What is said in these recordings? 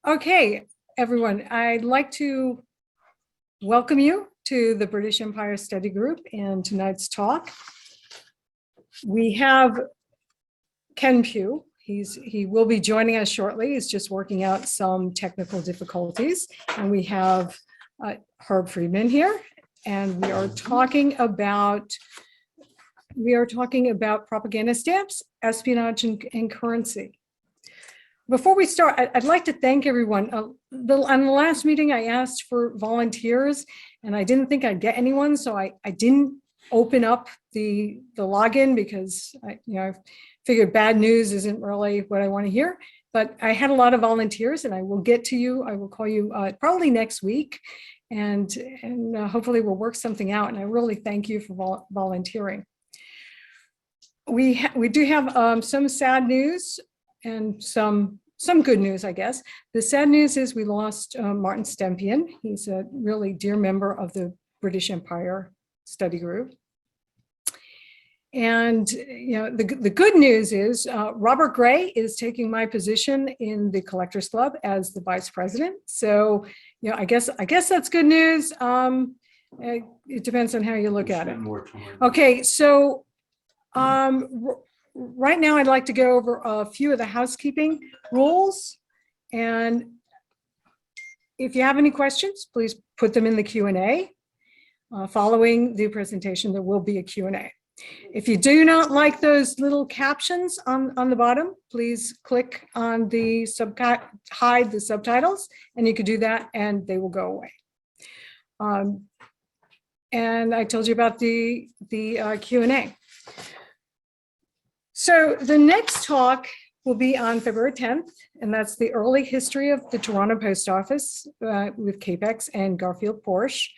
Okay, everyone, I'd like to welcome you to the British Empire Study Group and tonight's talk. We have Ken Pugh. He will be joining us shortly. He's just working out some technical difficulties. And we have Herb Friedman here, and we are talking about propaganda stamps, espionage, and currency. Before we start, I'd like to thank everyone. On the last meeting, I asked for volunteers, and I didn't think I'd get anyone, so I didn't open up the login because I figured bad news isn't really what I want to hear. But I had a lot of volunteers, and I will get to you. I will call you probably next week, and hopefully we'll work something out. And I really thank you for volunteering. We do have some sad news and some good news, I guess. The sad news is we lost Martin Stempian. He's a really dear member of the British Empire Study Group. And the good news is Robert Gray is taking my position in the Collectors Club as the vice president. So I guess that's good news. It depends on how you look at it. Okay, so right now, I'd like to go over a few of the housekeeping rules. And if you have any questions, please put them in the Q&A. Following the presentation, there will be a Q&A. If you do not like those little captions on the bottom, please click on the hide the subtitles, and you can do that, and they will go away. And I told you about the Q&A. So the next talk will be on February 10th, and that's the early history of the Toronto Post Office with Capex and Garfield Porsche.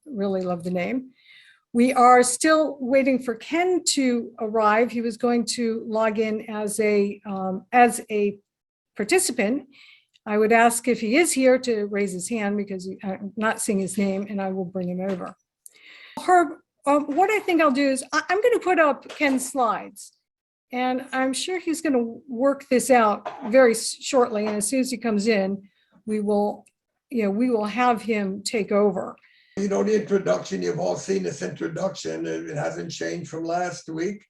Really love the name. We are still waiting for Ken to arrive. He was going to log in as a participant. I would ask if he is here to raise his hand because I'm not seeing his name, and I will bring him over. Herb, what I think I'll do is I'm going to put up Ken's slides, and I'm sure he's going to work this out very shortly. And as soon as he comes in, we will have him take over. The introduction, you've all seen this introduction. It hasn't changed from last week.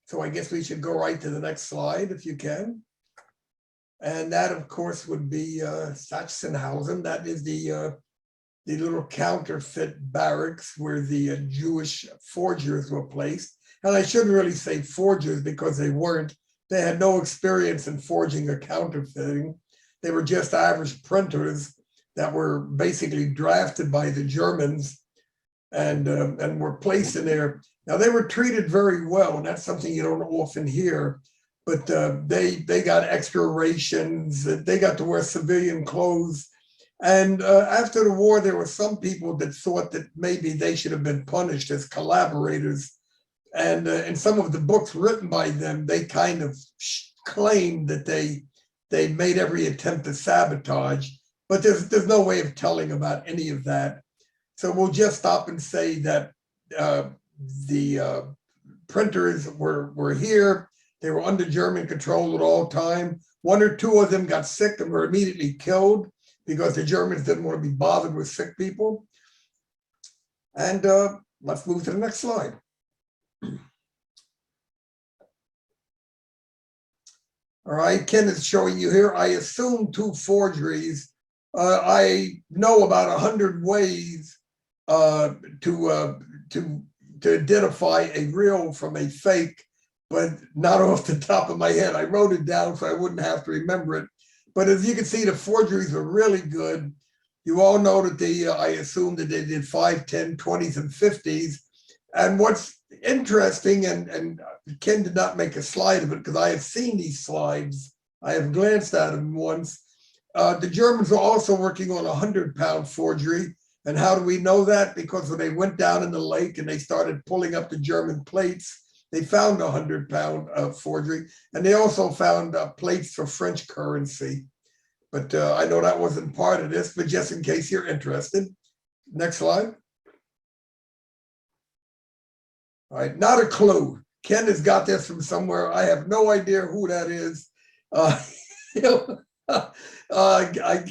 So I guess we should go right to the next slide if you can. And that, of course, would be Sachsenhausen. That is the little counterfeit barracks where the Jewish forgers were placed. And I shouldn't really say forgers because they weren't. They had no experience in forging or counterfeiting. They were just average printers that were basically drafted by the Germans and were placed in there. Now, they were treated very well, and that's something you don't often hear. But they got extra rations. They got to wear civilian clothes. And after the war, there were some people that thought that maybe they should have been punished as collaborators. And in some of the books written by them, they kind of claimed that they made every attempt to sabotage. But there's no way of telling about any of that. So we'll just stop and say that the printers were here. They were under German control at all time. One or two of them got sick and were immediately killed because the Germans didn't want to be bothered with sick people. And let's move to the next slide. All right, Ken is showing you here. I assume 2 forgeries. I know about 100 ways to identify a real from a fake, but not off the top of my head. I wrote it down so I wouldn't have to remember it. But as you can see, the forgeries are really good. You all know that I assume that they did 5, 10, 20s, and 50s. And what's interesting, and Ken did not make a slide of it because I have seen these slides. I have glanced at them once. The Germans were also working on a 100-pound forgery. And how do we know that? Because when they went down in the lake and they started pulling up the German plates, they found a 100-pound forgery. And they also found plates for French currency. But I know that wasn't part of this, but just in case you're interested. Next slide. All right, not a clue. Ken has got this from somewhere. I have no idea who that is. You know,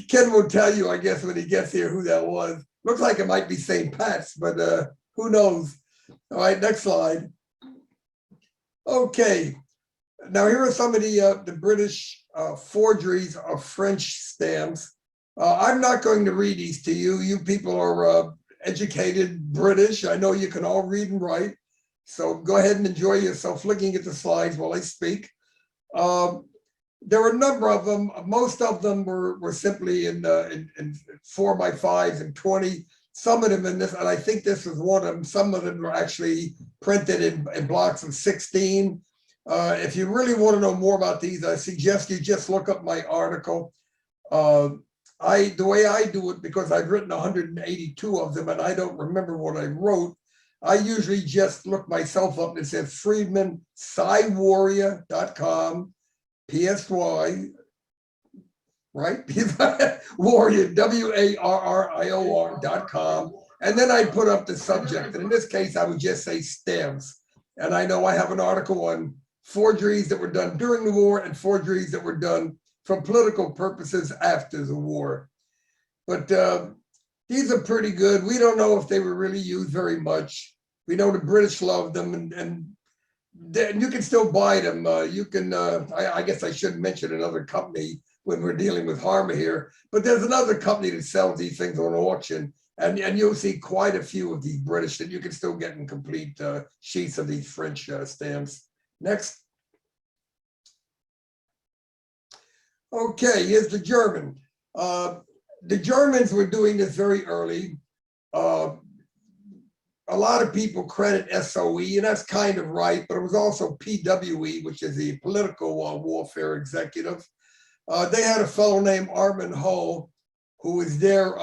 Ken will tell you, I guess, when he gets here who that was. Looks like it might be St. Pat's, but who knows? All right, next slide. Okay, now here are some of the British forgeries of French stamps. I'm not going to read these to you. You people are educated British. I know you can all read and write. So go ahead and enjoy yourself looking at the slides while I speak. There were a number of them. Most of them were simply in 4x5s and 20. Some of them in this, and I think this was one of them. Some of them were actually printed in blocks of 16. If you really want to know more about these, I suggest you just look up my article. The way I do it, because I've written 182 of them and I don't remember what I wrote, I usually just look myself up and it says Friedman, PsyWarrior.com, PSY, right? Warrior, WARRIOR.com. And then I put up the subject. And in this case, I would just say stamps. And I know I have an article on forgeries that were done during the war and forgeries that were done for political purposes after the war. But these are pretty good. We don't know if they were really used very much. We know the British loved them, and you can still buy them. You can, I guess I shouldn't mention another company when we're dealing with Harmer here, but there's another company that sells these things on auction, and you'll see quite a few of these British that you can still get in complete sheets of these French stamps. Next. Okay, here's the German. The Germans were doing this very early. A lot of people credit SOE, and that's kind of right, but it was also PWE, which is the political warfare executive. They had a fellow named Armin Hull, who was their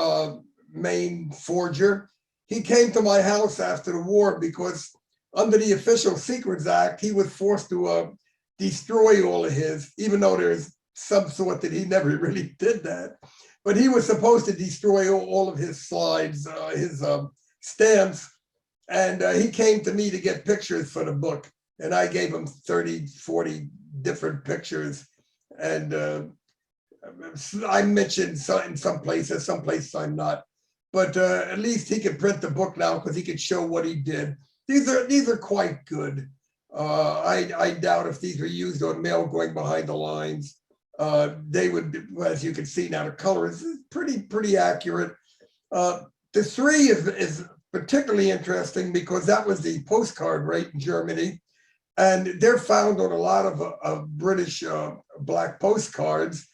main forger. He came to my house after the war because under the Official Secrets Act, he was forced to destroy all of his, even though there's some sort that he never really did that. But he was supposed to destroy all of his slides, his stamps. And he came to me to get pictures for the book. And I gave him 30, 40 different pictures. And I mentioned in some places I'm not. But at least he could print the book now because he could show what he did. These are quite good. I doubt if these were used on mail going behind the lines. They would, as you can see now, the color is pretty accurate. The 3 is particularly interesting because that was the postcard rate in Germany, and they're found on a lot of British black postcards.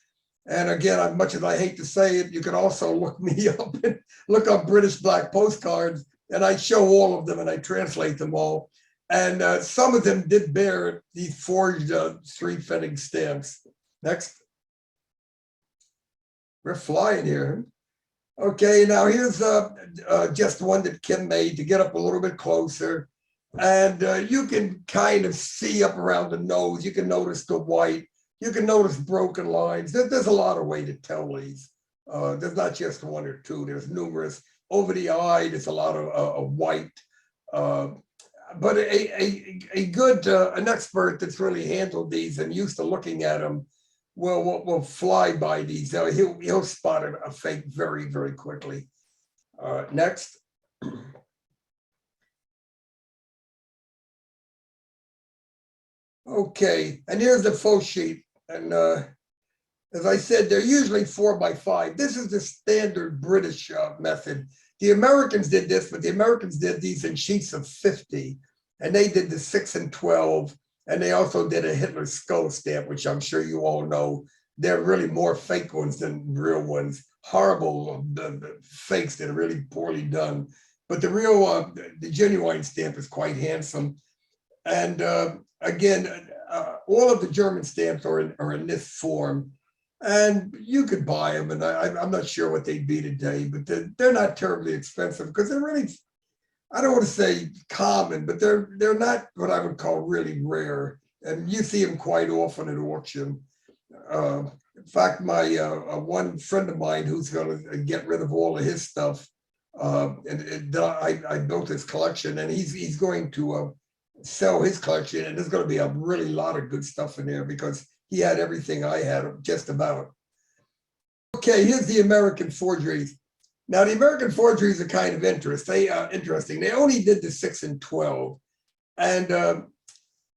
And again, as much as I hate to say it, you can also look me up and look up British black postcards, and I show all of them and I translate them all. And some of them did bear these forged street-fitting stamps. Next. We're flying here. Okay, now here's just one that Kim made to get up a little bit closer. And you can kind of see up around the nose. You can notice the white. You can notice broken lines. There's a lot of way to tell these. There's not just 1 or 2. There's numerous. Over the eye, there's a lot of white. But a good, an expert that's really handled these and used to looking at them will fly by these. He'll spot a fake very, very quickly. Next. Okay, and here's the faux sheet. And as I said, they're usually 4x5. This is the standard British method. The Americans did this, but the Americans did these in sheets of 50, and they did the 6 and 12, and they also did a Hitler skull stamp, which I'm sure you all know. They're really more fake ones than real ones. Horrible fakes that are really poorly done. But the real, the genuine stamp is quite handsome. And again, all of the German stamps are in this form. And you could buy them, and I'm not sure what they'd be today, but they're not terribly expensive because they're really, I don't want to say common, but they're not what I would call really rare. And you see them quite often at auction. In fact, my one friend of mine who's going to get rid of all of his stuff, and I built his collection, and he's going to sell his collection, and there's going to be a really lot of good stuff in there because he had everything I had, just about. Okay, here's the American forgeries. Now, the American forgeries are kind of interesting. They only did the 6 and 12. And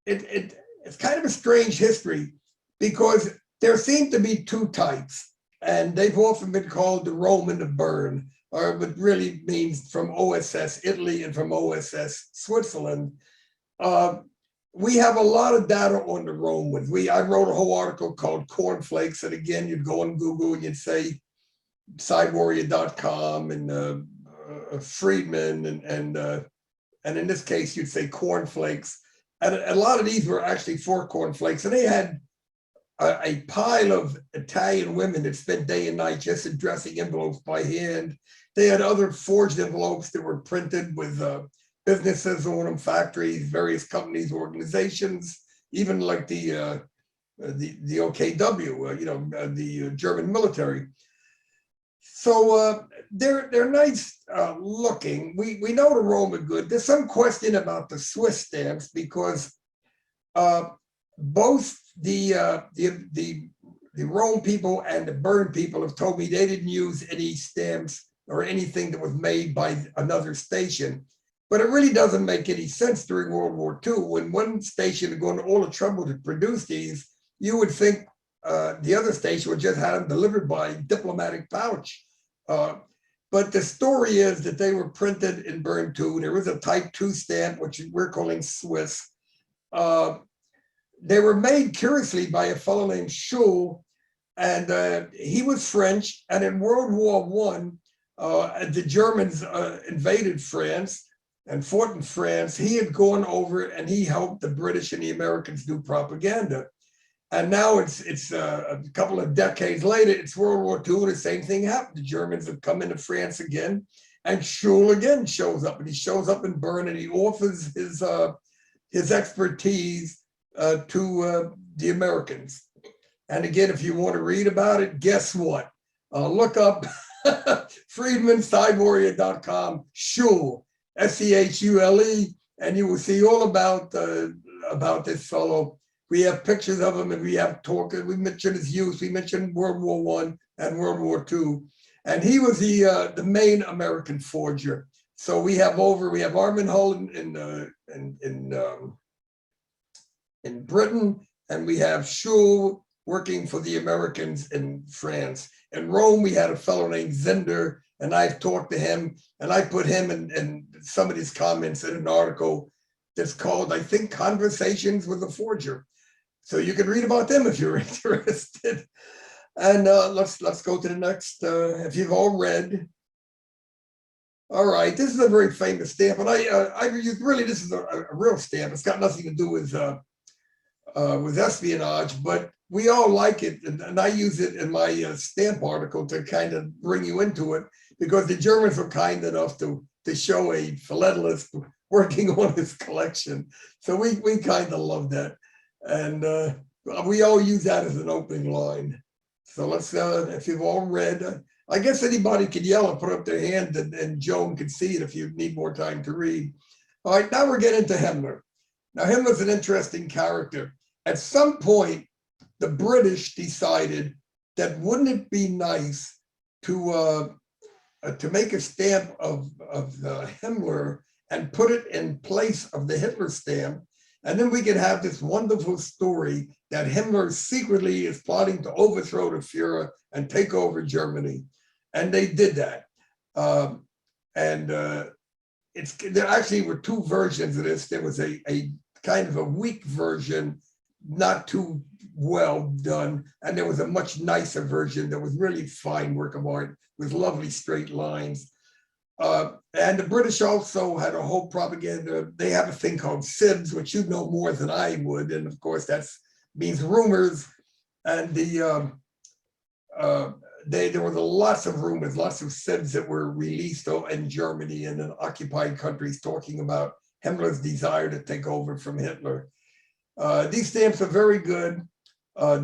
it's kind of a strange history because there seem to be two types. And they've often been called the Rome and the Burn, or what really means from OSS Italy and from OSS Switzerland. We have a lot of data on the Rome ones. I wrote a whole article called Cornflakes, and again, you'd go on Google and you'd say sidewarrior.com and Friedman, and in this case, you'd say cornflakes. And a lot of these were actually for cornflakes, and they had a pile of Italian women that spent day and night just addressing envelopes by hand. They had other forged envelopes that were printed with businesses on them, factories, various companies, organizations, even like the OKW, the German military. So they're nice looking. We know the Rome are good. There's some question about the Swiss stamps because both the Rome people and the Bern people have told me they didn't use any stamps or anything that was made by another station. But it really doesn't make any sense during World War II. When one station had gone to all the trouble to produce these, you would think the other station would just have them delivered by diplomatic pouch. But the story is that they were printed in Bern too. There was a type 2 stamp, which we're calling Swiss. They were made curiously by a fellow named Schul, and he was French. And in World War I, the Germans invaded France and fought in France. He had gone over and he helped the British and the Americans do propaganda. And now it's a couple of decades later, it's World War II, and the same thing happened. The Germans have come into France again, and Schul again shows up, and he shows up in Bern, and he offers his expertise to the Americans. And again, if you want to read about it, guess what? Look up Friedman, sidewarrior.com, Schul, S-C-H-U-L-E, and you will see all about this fellow. We have pictures of him, and we have talk. We mentioned his use. We mentioned World War I and World War II, and he was the main American forger. So we have Armin Hull in Britain, and we have Schul working for the Americans in France. In Rome, we had a fellow named Zender, and I've talked to him, and I put him in some of his comments in an article that's called, I think, Conversations with a Forger. So you can read about them if you're interested. And let's go to the next, if you've all read. All right, this is a very famous stamp, and I use, really, this is a real stamp. It's got nothing to do with espionage, but we all like it, and I use it in my stamp article to kind of bring you into it, because the Germans were kind enough to show a philatelist working on his collection. So we kind of love that. And we all use that as an opening line. So let's, if you've all read, I guess anybody could yell and put up their hand, and Joan could see it if you need more time to read. All right, now we're getting to Himmler. Now, Himmler's an interesting character. At some point, the British decided that wouldn't it be nice to make a stamp of Himmler and put it in place of the Hitler stamp, and then we could have this wonderful story that Himmler secretly is plotting to overthrow the Fuhrer and take over Germany. And they did that. There actually were two versions of this. There was a kind of a weak version, not too well done, and there was a much nicer version that was really fine work of art with lovely straight lines. And the British also had a whole propaganda. They have a thing called SIBS, which you know more than I would, and of course that means rumors. And there were lots of rumors, lots of SIBS that were released in Germany and in occupied countries talking about Himmler's desire to take over from Hitler. These stamps are very good. For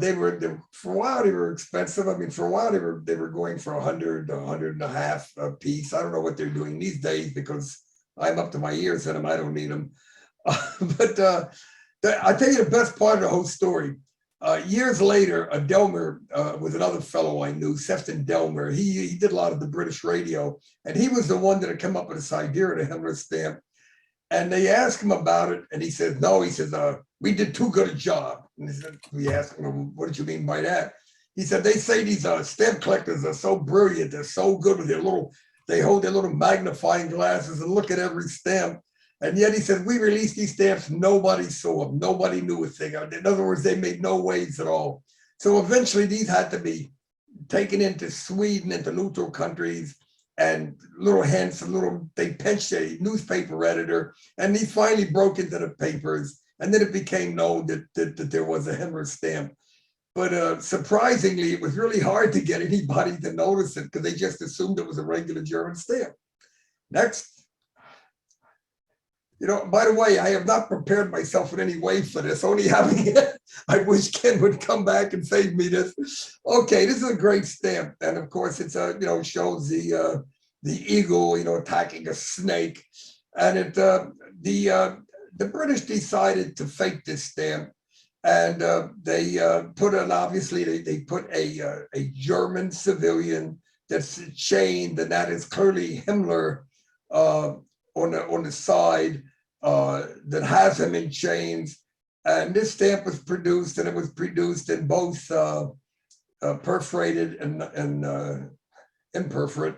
a while they were expensive. I mean, for a while they were going for $100, $150 a piece. I don't know what they're doing these days because I'm up to my ears in them. I don't need them. But I tell you the best part of the whole story. Years later, Delmer was another fellow I knew, Sefton Delmer. He did a lot of the British radio, and he was the one that had come up with this idea of the Himmler stamp. And they asked him about it, and he said, no, he says, we did too good a job. And we asked him, what did you mean by that? He said, they say these stamp collectors are so brilliant, they're so good with they hold their little magnifying glasses and look at every stamp. And yet he said, we released these stamps, nobody saw them, nobody knew a thing. In other words, they made no waves at all. So eventually these had to be taken into Sweden, into neutral countries, and little hints, they pinched a newspaper editor, and he finally broke into the papers. And then it became known that there was a Himmler stamp. But surprisingly, it was really hard to get anybody to notice it because they just assumed it was a regular German stamp. Next. You know, by the way, I have not prepared myself in any way for this, only having it. I wish Ken would come back and save me this. Okay, this is a great stamp. And of course, it's shows the eagle, attacking a snake. And the British decided to fake this stamp. And they put an, obviously, they put a German civilian that's chained, and that is clearly Himmler on the side. That has him in chains, and this stamp was produced, and it was produced in both perforated and imperforate,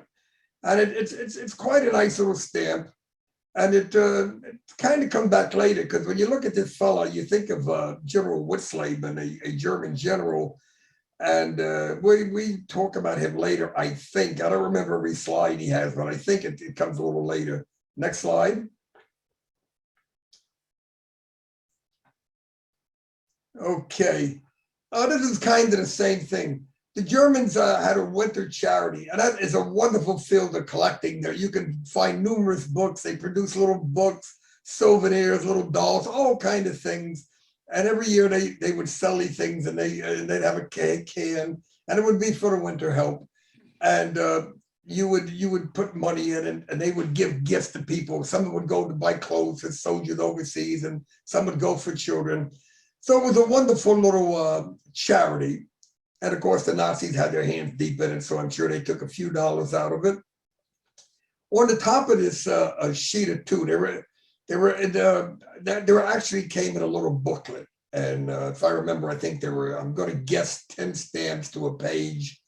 and it's quite a nice little stamp, and it kind of comes back later because when you look at this fella, you think of General Witzleben, a German general, and we talk about him later. I think I don't remember every slide he has, but I think it comes a little later. Next slide. Okay, this is kind of the same thing. The Germans had a winter charity, and that is a wonderful field of collecting there. You can find numerous books. They produce little books, souvenirs, little dolls, all kind of things. And every year they would sell these things, and they'd have a can, and it would be for the winter help. And you would put money in it, and they would give gifts to people. Some would go to buy clothes for soldiers overseas, and some would go for children. So it was a wonderful little charity. And of course, the Nazis had their hands deep in it, so I'm sure they took a few dollars out of it. On the top of this sheet of two, they were actually came in a little booklet. And if I remember, I think I'm going to guess 10 stamps to a page.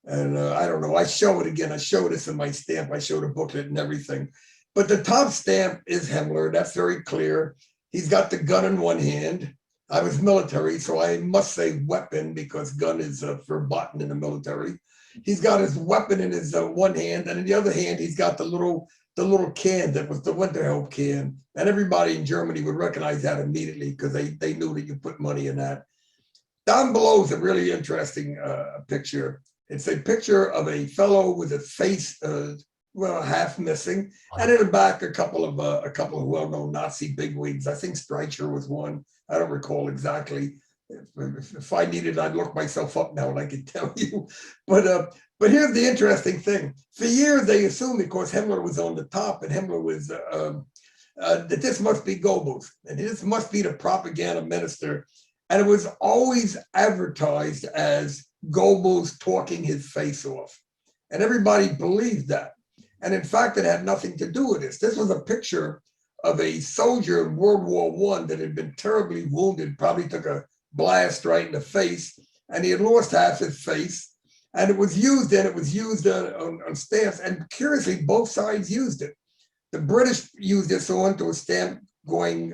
And I don't know, I show it again. I show this in my stamp. I show the booklet and everything. But the top stamp is Himmler. That's very clear. He's got the gun in one hand. I was military, so I must say weapon because gun is verboten in the military. He's got his weapon in his one hand, and in the other hand, he's got the little can that was the winter help can. And everybody in Germany would recognize that immediately because they knew that you put money in that. Down below is a really interesting picture. It's a picture of a fellow with a face, half missing, and in the back, a couple of well-known Nazi bigwigs. I think Streicher was one. I don't recall exactly. If I needed, I'd look myself up now and I could tell you. But here's the interesting thing. For years, they assumed, of course, Himmler was on the top, and Himmler was that this must be Goebbels, and this must be the propaganda minister. And it was always advertised as Goebbels talking his face off. And everybody believed that. And in fact, it had nothing to do with this. This was a picture of a soldier in World War I that had been terribly wounded, probably took a blast right in the face, and he had lost half his face. And it was used on stamps, and curiously, both sides used it. The British used this onto a stamp going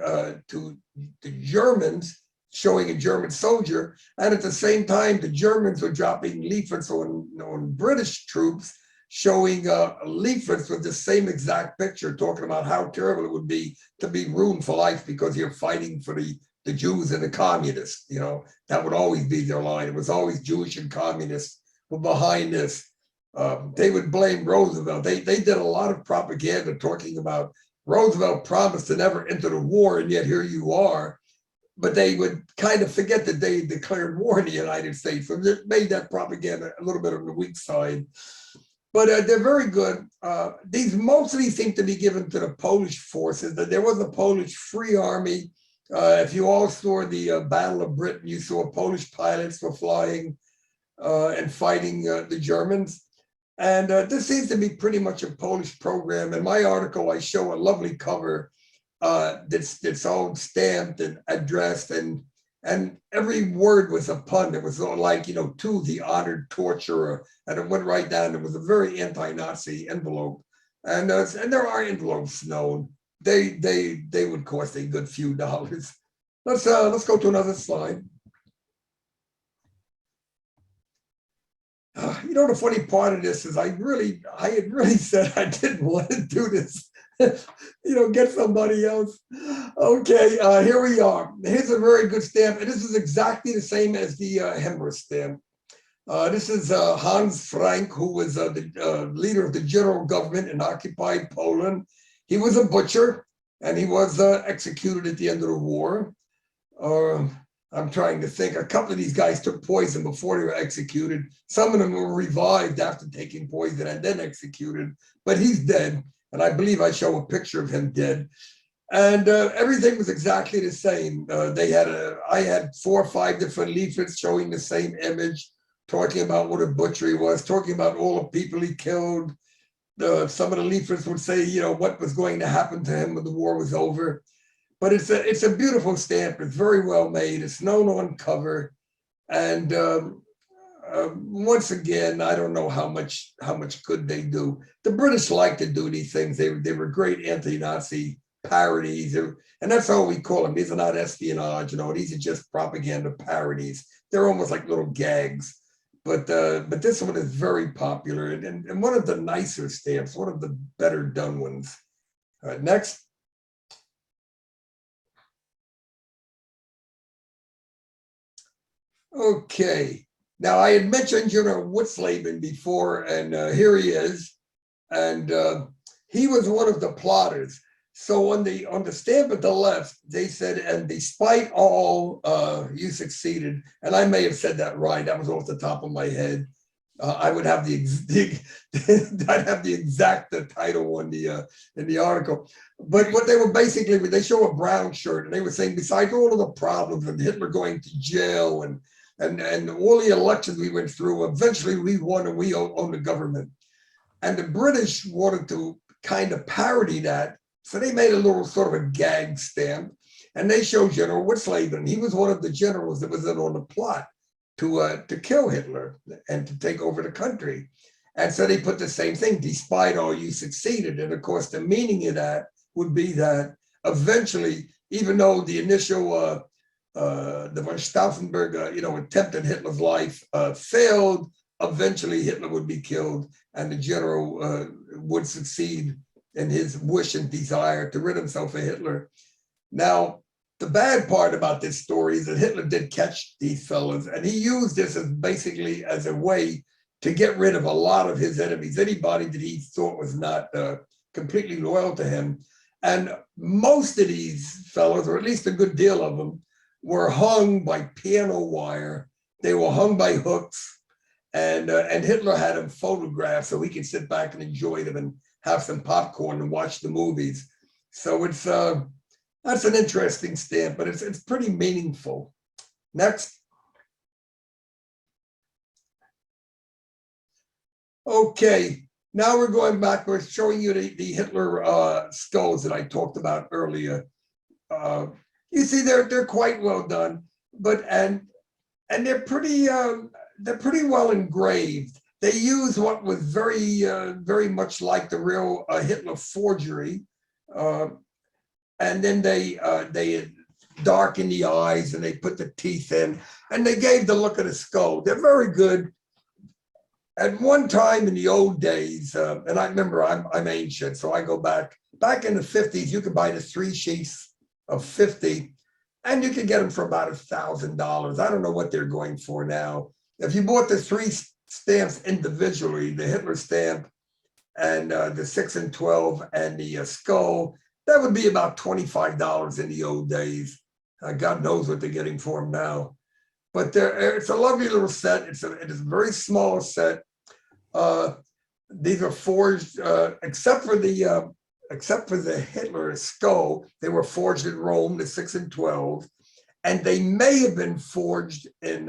to the Germans, showing a German soldier, and at the same time, the Germans were dropping leaflets on British troops, showing leaflets with the same exact picture, talking about how terrible it would be to be ruined for life because you're fighting for the Jews and the communists. That would always be their line. It was always Jewish and communists were behind this. They would blame Roosevelt. They did a lot of propaganda talking about Roosevelt promised to never enter the war, and yet here you are. But they would kind of forget that they declared war in the United States. So it made that propaganda a little bit on the weak side. But they're very good. These mostly seem to be given to the Polish forces. That there was a Polish Free Army, If you all saw the Battle of Britain, you saw Polish pilots were flying and fighting the Germans. And this seems to be pretty much a Polish program. In my article, I show a lovely cover that's all stamped and addressed, and every word was a pun. It was like, you know, to the honored torturer, and it went right down. It was a very anti-Nazi envelope, and there are envelopes known. They would cost a good few dollars. Let's go to another slide. You know, the funny part of this is I had really said I didn't want to do this. You know, get somebody else. Okay, here we are. Here's a very good stamp, and this is exactly the same as the Hindenburg stamp. This is Hans Frank, who was the leader of the general government in occupied Poland. He was a butcher, and he was executed at the end of the war. I'm trying to think. A couple of these guys took poison before they were executed. Some of them were revived after taking poison and then executed, but he's dead. And I believe I show a picture of him dead. And everything was exactly the same. I had 4 or 5 different leaflets showing the same image, talking about what a butchery was, talking about all the people he killed. Some of the leaflets would say, you know, what was going to happen to him when the war was over. But it's a beautiful stamp. It's very well made. It's known on cover, and once again, I don't know how much good they do. The British like to do these things. They were great anti-Nazi parodies, and that's all we call them. These are not espionage, you know. These are just propaganda parodies. They're almost like little gags. But this one is very popular, and one of the nicer stamps, one of the better done ones. All right, next. Okay, now I had mentioned General Witzleben before, and here he is, and he was one of the plotters. So on the stamp at the left, they said, "And despite all, you succeeded." And I may have said that right. That was off the top of my head. I would have I'd have the exact title on in the article. But what they were basically, they show a brown shirt, and they were saying, besides all of the problems and Hitler going to jail and all the elections we went through, eventually we won and we own the government. And the British wanted to kind of parody that. So they made a little sort of a gag stamp, and they showed General Witzleben. He was one of the generals that was in on the plot to kill Hitler and to take over the country. And so they put the same thing, despite all, you succeeded. And of course, the meaning of that would be that eventually, even though the initial the von Stauffenberg, you know, attempted Hitler's life failed, eventually Hitler would be killed, and the general would succeed in his wish and desire to rid himself of Hitler. Now, the bad part about this story is that Hitler did catch these fellas, and he used this as basically as a way to get rid of a lot of his enemies, anybody that he thought was not completely loyal to him. And most of these fellows, or at least a good deal of them, were hung by piano wire. They were hung by hooks, and Hitler had them photographed so he could sit back and enjoy them and have some popcorn and watch the movies. So it's that's an interesting stamp, but it's pretty meaningful. Next. Okay, now we're going backwards, showing you the Hitler skulls that I talked about earlier. You see, they're quite well done, but and they're pretty well engraved. They use what was very much like the real Hitler forgery, and then they darken the eyes and they put the teeth in, and they gave the look of the skull. They're very good. At one time in the old days, and I remember I'm ancient, so I go back in the 50s. You could buy the 3 sheets of 50, and you could get them for about $1,000. I don't know what they're going for now. If you bought the 3 stamps individually, the Hitler stamp and the 6 and 12 and the skull, that would be about $25 in the old days. God knows what they're getting for them now. But it's a lovely little set. It is a very small set. These are forged, except for the except for the Hitler skull, they were forged in Rome, the 6 and 12, and they may have been forged in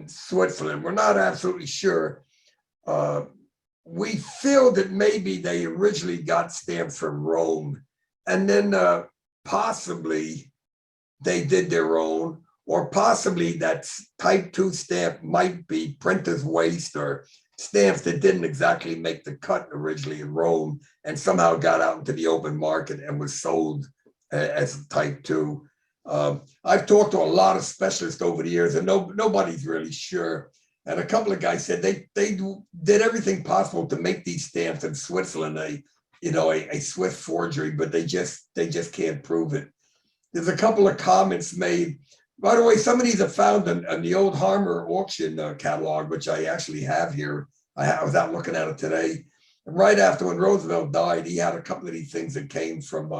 Switzerland. We're not absolutely sure. We feel that maybe they originally got stamps from Rome, and then possibly they did their own, or possibly that type 2 stamp might be printer's waste or stamps that didn't exactly make the cut originally in Rome and somehow got out into the open market and was sold as type 2. I've talked to a lot of specialists over the years, and nobody's really sure. And a couple of guys said they did everything possible to make these stamps in Switzerland a Swiss forgery, but they just can't prove it. There's a couple of comments made. By the way, some of these are found in the old Harmer auction catalog, which I actually have here. I was out looking at it today. And right after when Roosevelt died, he had a couple of these things that came from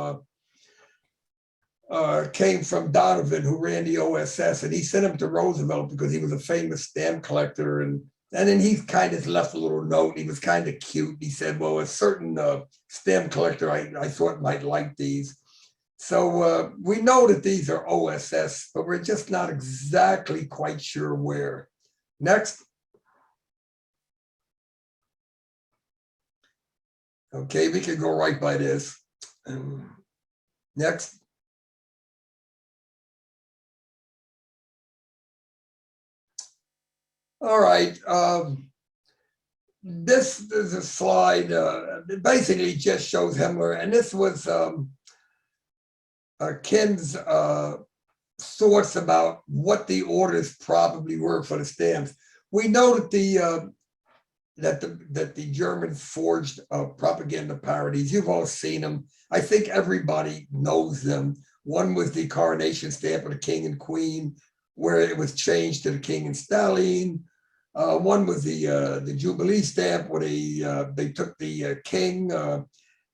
Donovan, who ran the OSS, and he sent them to Roosevelt because he was a famous stamp collector. And then he kind of left a little note. He was kind of cute. He said, well, a certain stamp collector I thought might like these. So we know that these are OSS, but we're just not exactly quite sure where. Next. Okay, we can go right by this. Next. All right. This is a slide that basically just shows Himmler, and this was Ken's thoughts about what the orders probably were for the stamps. We know that the Germans forged propaganda parodies. You've all seen them. I think everybody knows them. One was the coronation stamp of the king and queen, where it was changed to the king and Stalin. One was the Jubilee stamp, where they took the king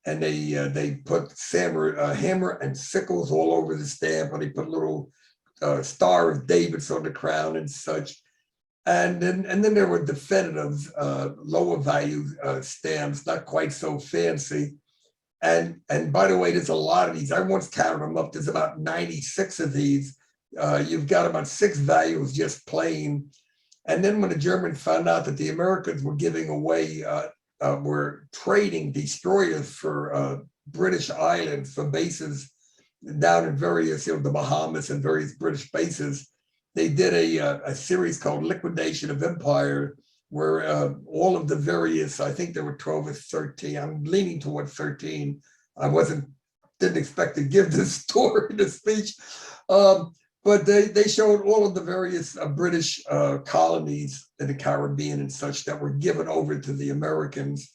and they put hammer and sickles all over the stamp, and they put little Star of David on the crown and such. And then there were definitive lower value stamps, not quite so fancy. And by the way, there's a lot of these. I once counted them up. There's about 96 of these. You've got about 6 values just plain. And then when the Germans found out that the Americans were giving away, were trading destroyers for British islands, for bases down in various, the Bahamas and various British bases, they did a series called Liquidation of Empire, where all of the various, I think there were 12 or 13, I'm leaning toward 13. I didn't expect to give this story, this speech. But they showed all of the various British colonies in the Caribbean and such that were given over to the Americans.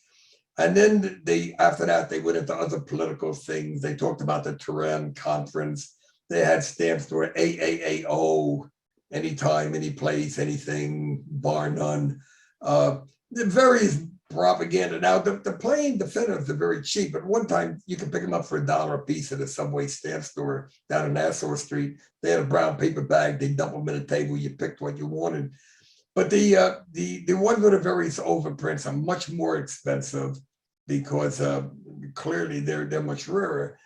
And then after that, they went into other political things. They talked about the Tehran Conference. They had stamps that were AAAO, anytime, any place, anything, bar none. The various propaganda. Now, the plain definitives are very cheap. At one time, you could pick them up for $1 a piece at a Subway stamp store down in Nassau Street. They had a brown paper bag. They dump them in a table. You picked what you wanted. But the ones with the various overprints are much more expensive because clearly they're much rarer.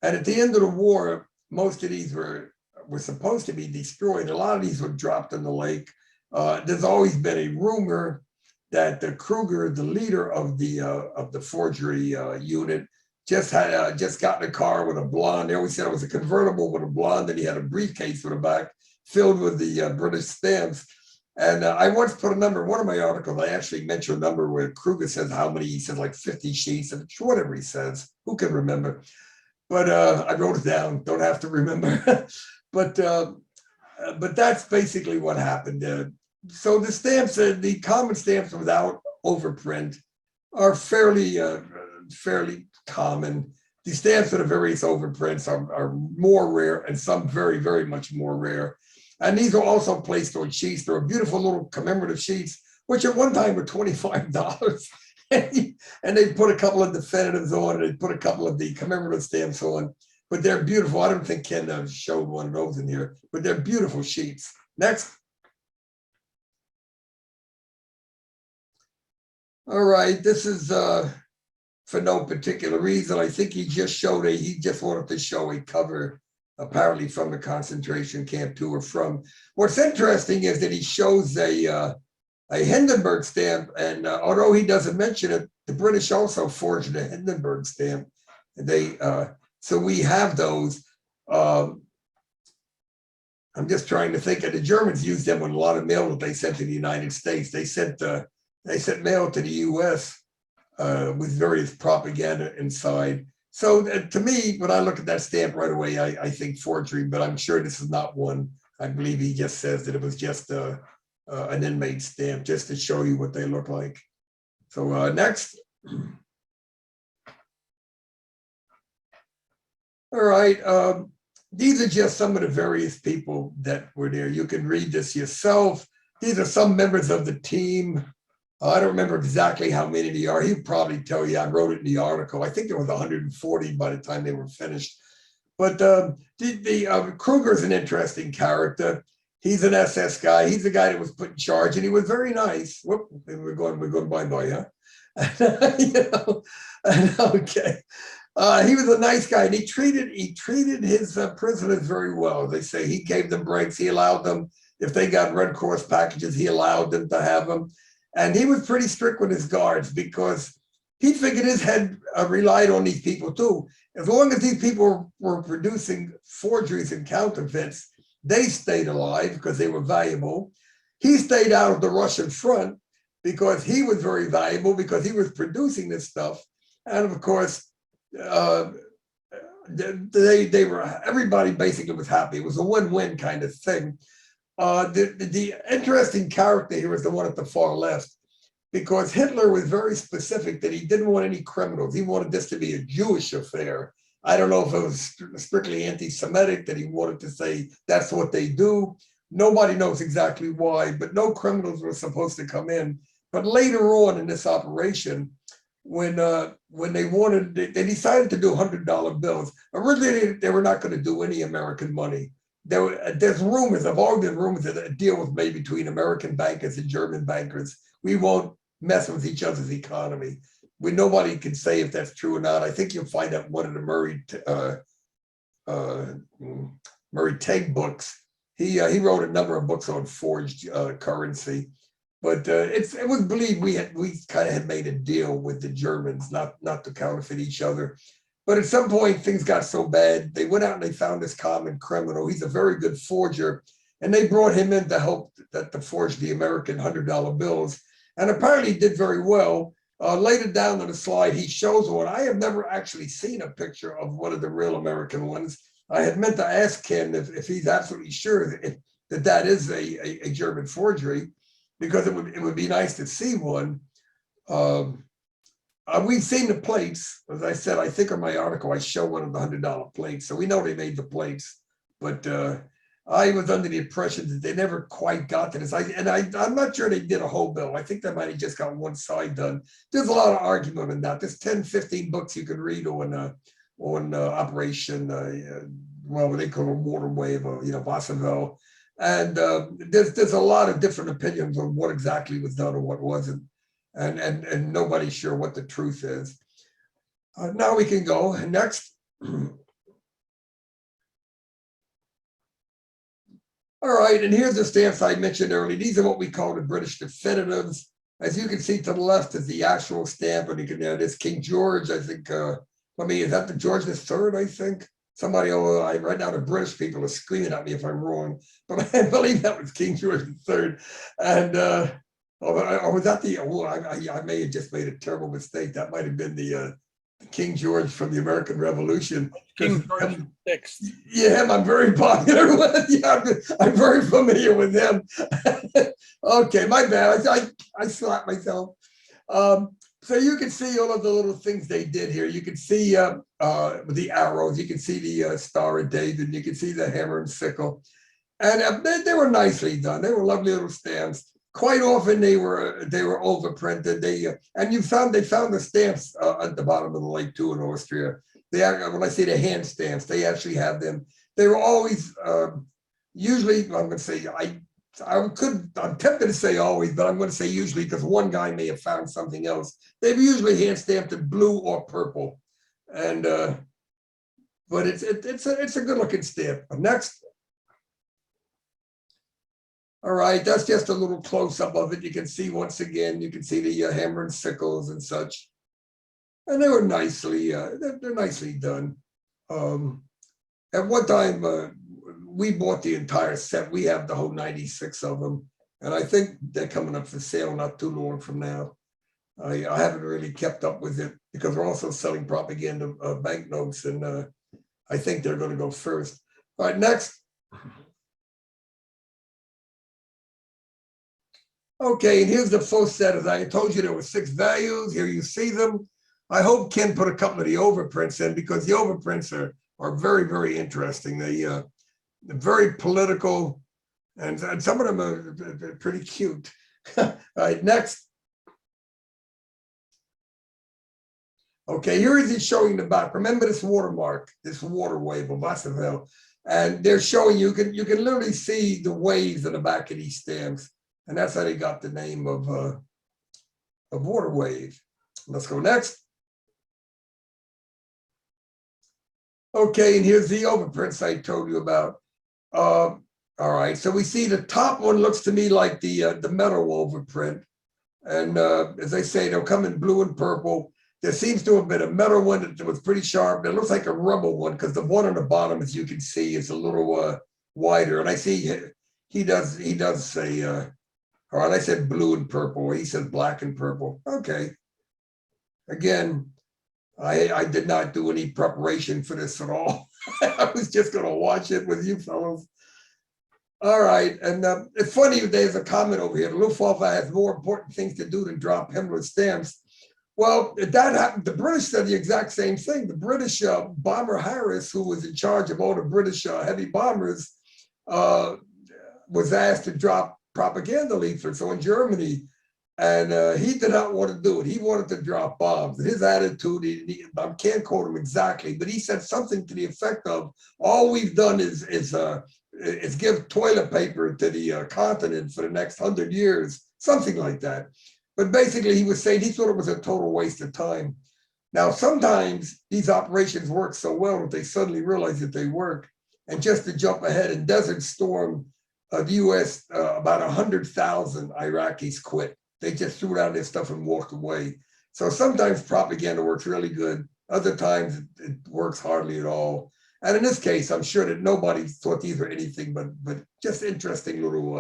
And at the end of the war, most of these were supposed to be destroyed. A lot of these were dropped in the lake. There's always been a rumor that the Kruger, the leader of the forgery unit, just got in a car with a blonde. They always said it was a convertible with a blonde, and he had a briefcase with a back filled with the British stamps. And I once put a number in one of my articles. I actually mentioned a number where Kruger says how many. He says like 50 sheets, and it's whatever he says. Who can remember? But I wrote it down. Don't have to remember. But that's basically what happened. So the stamps, the common stamps without overprint, are fairly common. The stamps with the various overprints are more rare, and some very, very much more rare. And these are also placed on sheets. They're beautiful little commemorative sheets, which at one time were $25. And they put a couple of definitives on, and they put a couple of the commemorative stamps on. But they're beautiful. I don't think Ken showed one of those in here, but they're beautiful sheets. Next. All right, this is for no particular reason. I think he just wanted to show a cover, apparently from the concentration camp to or from. What's interesting is that he shows a Hindenburg stamp, and although he doesn't mention it, the British also forged a Hindenburg stamp. So we have those. I'm just trying to think. The Germans used them on a lot of mail that they sent to the United States. They sent mail to the U.S. With various propaganda inside. So to me, when I look at that stamp right away, I think forgery. But I'm sure this is not one. I believe he just says that it was just an inmate stamp, just to show you what they look like. So next. All right. These are just some of the various people that were there. You can read this yourself. These are some members of the team. I don't remember exactly how many they are. He'd probably tell you. I wrote it in the article. I think there was 140 by the time they were finished. But Kruger's an interesting character. He's an SS guy. He's the guy that was put in charge, and he was very nice. Whoop, we're going bye-bye, huh? You know, okay. He was a nice guy, and he treated his prisoners very well. They say he gave them breaks. He allowed them, if they got Red Cross packages, he allowed them to have them. And he was pretty strict with his guards because he figured his head relied on these people too. As long as these people were producing forgeries and counterfeits, they stayed alive because they were valuable. He stayed out of the Russian front because he was very valuable because he was producing this stuff. And of course, everybody basically was happy. It was a win-win kind of thing. The interesting character here is the one at the far left, because Hitler was very specific that he didn't want any criminals. He wanted this to be a Jewish affair. I don't know if it was strictly anti-Semitic that he wanted to say that's what they do. Nobody knows exactly why, but no criminals were supposed to come in. But later on in this operation, when they decided to do $100 bills. Originally, they were not going to do any American money. There's rumors, I've always been rumors that a deal was made between American bankers and German bankers. We won't mess with each other's economy. Nobody can say if that's true or not. I think you'll find out one of the Murray Tague books. He wrote a number of books on forged currency. But it was believed we kind of had made a deal with the Germans, not to counterfeit each other. But at some point, things got so bad, they went out and they found this common criminal. He's a very good forger. And they brought him in to help to forge the American $100 bills. And apparently he did very well. Later down on the slide, he shows one. I have never actually seen a picture of one of the real American ones. I had meant to ask him if he's absolutely sure that is a German forgery, because it would be nice to see one. We've seen the plates. As I said, I think in my article, I show one of the $100 plates. So we know they made the plates. But I was under the impression that they never quite got to this. I'm not sure they did a whole bill. I think they might have just got one side done. There's a lot of argument on that. There's 10, 15 books you can read on Operation, what they call a water wave, Wasserville. And there's a lot of different opinions on what exactly was done and what wasn't. And nobody's sure what the truth is. Now we can go next. All right, and here's the stamps I mentioned earlier. These are what we call the British definitives. As you can see to the left is the actual stamp, and you can there's King George. I think. Is that the George III? I think somebody. Right now the British people are screaming at me if I'm wrong, but I believe that was King George III. And or was that the? I may have just made a terrible mistake. That might have been the King George from the American Revolution. King George VI. Yeah, I'm very popular with. Yeah, I'm very familiar with him. Okay, my bad. I slapped myself. So you can see all of the little things they did here. You can see the arrows. You can see the Star of David. You can see the hammer and sickle, and they were nicely done. They were lovely little stamps. Quite often they were overprinted. They found the stamps at the bottom of the lake too in Austria. When I say the hand stamps, they actually have them. They were always usually, I'm going to say, I'm tempted to say always, but I'm going to say usually because one guy may have found something else. They've usually hand stamped it blue or purple, and but it's a good looking stamp. Next. All right, that's just a little close up of it. You can see once again, you can see the hammer and sickles and such, and they were nicely they're nicely done. At one time, we bought the entire set. We have the whole 96 of them. And I think they're coming up for sale not too long from now. I haven't really kept up with it because we're also selling propaganda banknotes. And I think they're going to go first. All right, next. Okay, and here's the full set. As I told you, there were 6 values. Here you see them. I hope Ken put a couple of the overprints in because the overprints are very, very interesting. They're very political, and some of them are pretty cute. All right, next. Okay, here is he showing the back. Remember this watermark, this water wave of Wasserville, and they're showing you can literally see the waves in the back of these stamps, and that's how they got the name of water wave. Let's go next. Okay, and here's the overprints I told you about. All right, so we see the top one looks to me like the metal overprint. And as I say, they'll come in blue and purple. There seems to have been a metal one that was pretty sharp. It looks like a rubber one because the one on the bottom, as you can see, is a little wider. And I see he does say, all right, I said blue and purple. He said black and purple. Okay. Again, I did not do any preparation for this at all. I was just going to watch it with you fellows. All right. And it's funny, there's a comment over here. The Luftwaffe has more important things to do than drop Himmler stamps. Well, that happened. The British said the exact same thing. The British bomber Harris, who was in charge of all the British heavy bombers, was asked to drop propaganda leaflets on Germany. And he did not want to do it. He wanted to drop bombs. His attitude, I can't quote him exactly, but he said something to the effect of, all we've done is give toilet paper to the continent for the next 100 years, something like that. But basically, he was saying he thought it was a total waste of time. Now, sometimes these operations work so well that they suddenly realize that they work. And just to jump ahead, in Desert Storm, the U.S., about 100,000 Iraqis quit. They just threw down their stuff and walked away. So sometimes propaganda works really good. Other times it works hardly at all. And in this case, I'm sure that nobody thought these were anything but just interesting little,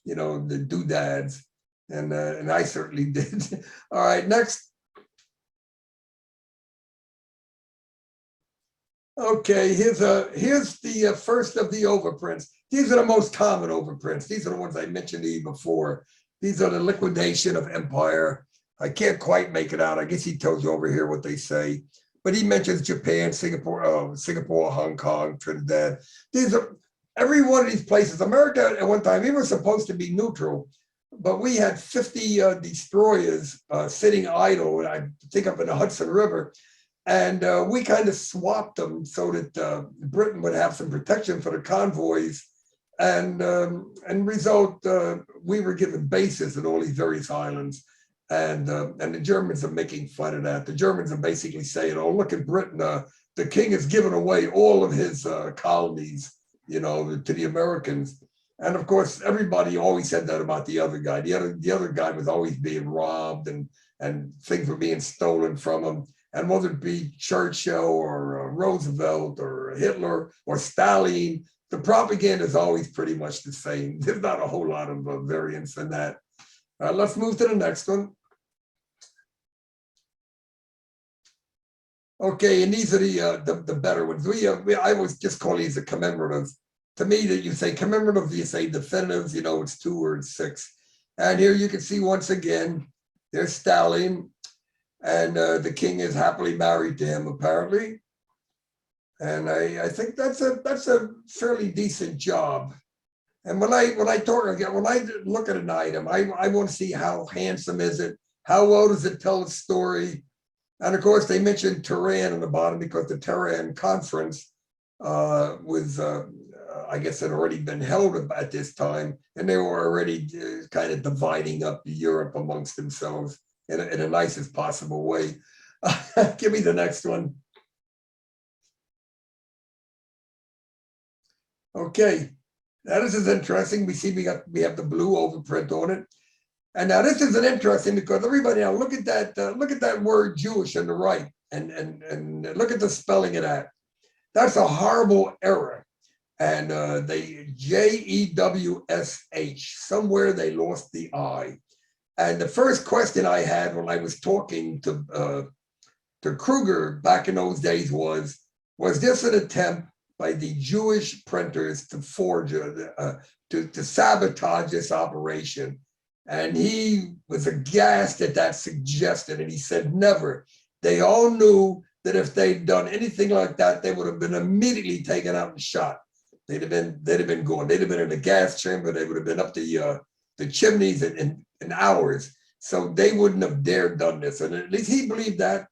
the doodads. And I certainly did. All right, next. Okay, here's the first of the overprints. These are the most common overprints. These are the ones I mentioned to you before. These are the liquidation of empire. I can't quite make it out. I guess he tells you over here what they say. But he mentions Japan, Singapore, Hong Kong, Trinidad. These are every one of these places. America at one time, we were supposed to be neutral, but we had 50 destroyers sitting idle, I think up in the Hudson River. And we kind of swapped them so that Britain would have some protection for the convoys. And result, we were given bases in all these various islands. And the Germans are making fun of that. The Germans are basically saying, oh, look at Britain. The king has given away all of his colonies, to the Americans. And of course, everybody always said that about the other guy. The other guy was always being robbed and things were being stolen from him. And whether it be Churchill or Roosevelt or Hitler or Stalin, the propaganda is always pretty much the same. There's not a whole lot of variance in that. Let's move to the next one. Okay, and these are the better ones. I always just call these the commemoratives. To me, that you say commemorative, you say definitives, it's 2 or it's 6. And here you can see once again, there's Stalin, and the king is happily married to him, apparently. And I think that's a fairly decent job. And when I look at an item, I want to see how handsome is it, how well does it tell a story. And of course, they mentioned Tehran on the bottom because the Tehran conference was I guess, had already been held at this time, and they were already kind of dividing up Europe amongst themselves in the nicest possible way. Give me the next one. Okay, now this is interesting. We see we have the blue overprint on it, and now this is an interesting because everybody now look at that word Jewish on the right, and look at the spelling of that. That's a horrible error. And they Jewsh, somewhere they lost the I. And the first question I had when I was talking to Kruger back in those days was this an attempt by the Jewish printers to forge, to sabotage this operation? And he was aghast at that suggestion, and he said, never. They all knew that if they'd done anything like that, they would have been immediately taken out and shot. They'd have been gone. They'd have been in the gas chamber. They would have been up the chimneys in hours. So they wouldn't have dared done this. And at least he believed that.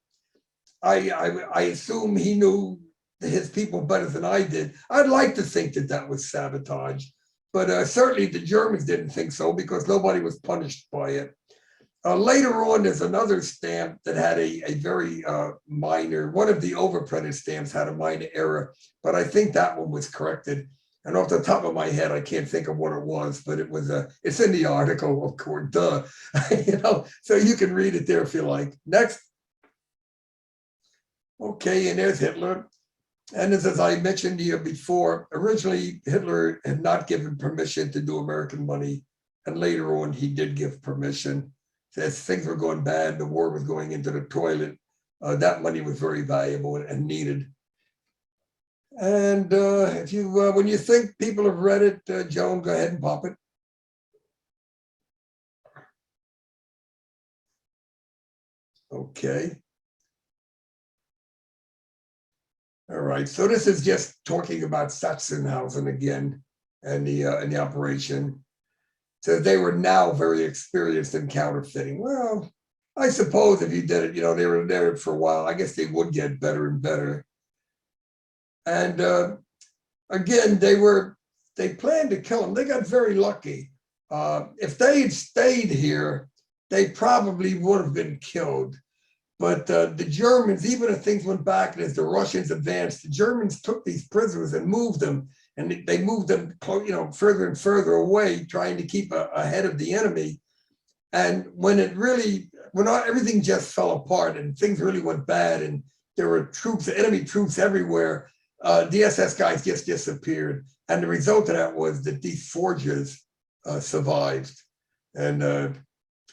I assume he knew his people better than I did. I'd like to think that that was sabotage, but certainly the Germans didn't think so because nobody was punished by it. Later on, there's another stamp that had a very minor, one of the overprinted stamps had a minor error, but I think that one was corrected. And off the top of my head, I can't think of what it was, but it was it's in the article, of course, duh. So you can read it there if you like. Next. Okay, and there's Hitler. And as I mentioned here before, originally Hitler had not given permission to do American money, and later on he did give permission. As things were going bad, the war was going into the toilet, that money was very valuable and needed. And if you, when you think people have read it, Joan, go ahead and pop it. Okay. All right, so this is just talking about Sachsenhausen again and the operation. So they were now very experienced in counterfeiting. Well, I suppose if you did it, they were there for a while. I guess they would get better and better. And again, they planned to kill him. They got very lucky. If they had stayed here, they probably would have been killed. But the Germans, even if things went back and as the Russians advanced, the Germans took these prisoners and moved them. And they moved them, further and further away, trying to keep ahead of the enemy. And when everything just fell apart and things really went bad, and there were enemy troops everywhere, the SS guys just disappeared. And the result of that was that these forgers survived. And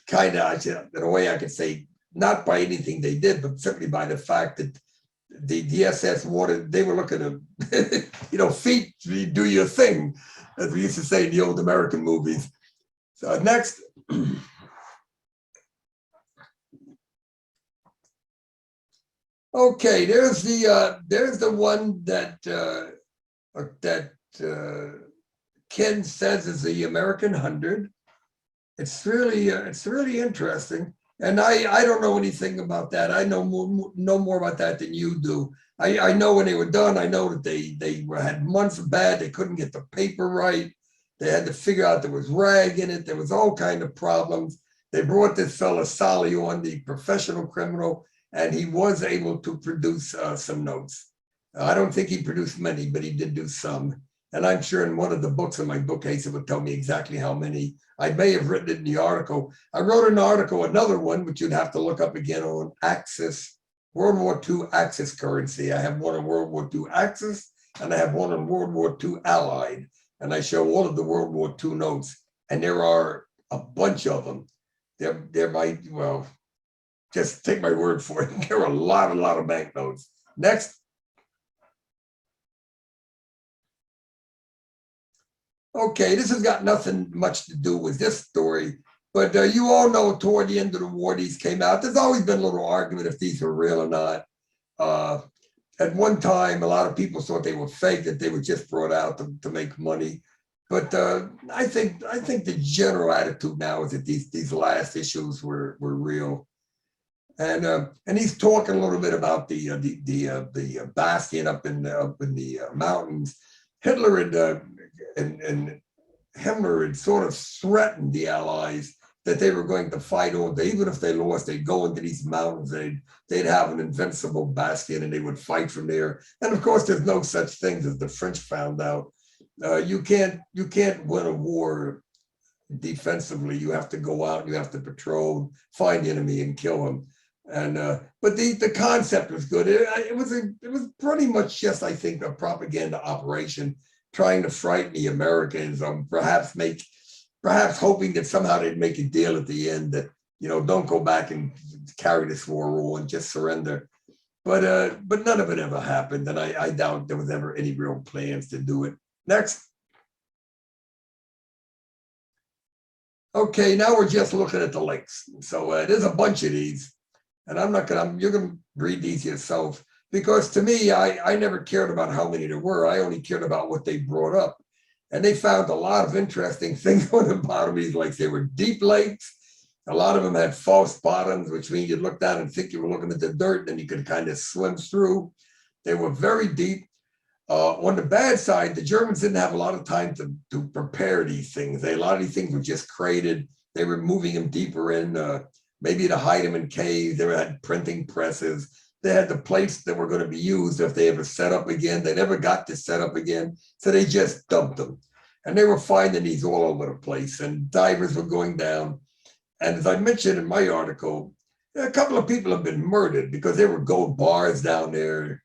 kind of, in a way, I could say, not by anything they did, but simply by the fact that the SS they were looking to, feet, do your thing, as we used to say in the old American movies. So next. Okay, there's the one that Ken says is the American 100. It's really interesting. And I don't know anything about that. I know more about that than you do. I know when they were done, I know that they had months of bad. They couldn't get the paper right. They had to figure out there was rag in it. There was all kind of problems. They brought this fella Sally on, the professional criminal, and he was able to produce some notes. I don't think he produced many, but he did do some. And I'm sure in one of the books in my bookcase, it would tell me exactly how many. I may have written it in the article. I wrote an article, another one, which you'd have to look up again on Axis, World War II Axis currency. I have one on World War II Axis, and I have one on World War II Allied. And I show all of the World War II notes, and there are a bunch of them. There might, well, just take my word for it. There are a lot of banknotes. Next. Okay, this has got nothing much to do with this story, but you all know toward the end of the war, these came out. There's always been a little argument if these were real or not. At one time, a lot of people thought they were fake, that they were just brought out to make money. But I think the general attitude now is that these last issues were real. And he's talking a little bit about the bastion up in the mountains. Hitler and Himmler had sort of threatened the Allies that they were going to fight all day. Even if they lost, they'd go into these mountains, they'd have an invincible bastion and they would fight from there. And of course, there's no such thing as the French found out. You can't win a war defensively. You have to go out, you have to patrol, find the enemy and kill him. And but the concept was good. It was pretty much just, I think, a propaganda operation trying to frighten the Americans, perhaps hoping that somehow they'd make a deal at the end that, you know, don't go back and carry this war on, just surrender. But none of it ever happened, and I doubt there was ever any real plans to do it. Next. Okay, now we're just looking at the links. So there's a bunch of these, and you're gonna read these yourself, because to me, I never cared about how many there were. I only cared about what they brought up. And they found a lot of interesting things on the bottom of these lakes. They were deep lakes. A lot of them had false bottoms, which means you look down and think you were looking at the dirt and you could kind of swim through. They were very deep. On the bad side, the Germans didn't have a lot of time to prepare these things. A lot of these things were just created. They were moving them deeper in, maybe to hide them in caves. They had printing presses. They had the plates that were going to be used if they ever set up again. They never got to set up again, so they just dumped them. And they were finding these all over the place, and divers were going down. And as I mentioned in my article, a couple of people have been murdered because there were gold bars down there,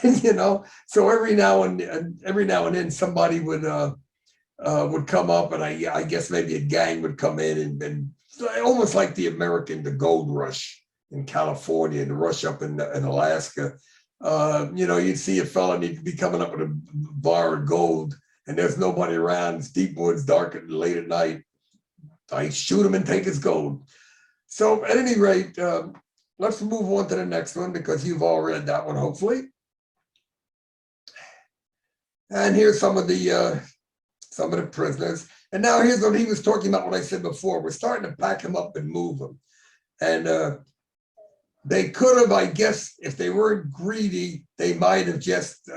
you know. So every now and then somebody would come up, and I guess maybe a gang would come in and almost like the gold rush in California and the rush up in Alaska. You know, you'd see a fella and he'd be coming up with a bar of gold, and there's nobody around. It's deep woods, dark and late at night. I shoot him and take his gold. So at any rate, let's move on to the next one, because you've all read that one, hopefully. And here's some of the prisoners. And now here's what he was talking about, what I said before. We're starting to pack him up and move him. And they could have, I guess, if they weren't greedy, they might have just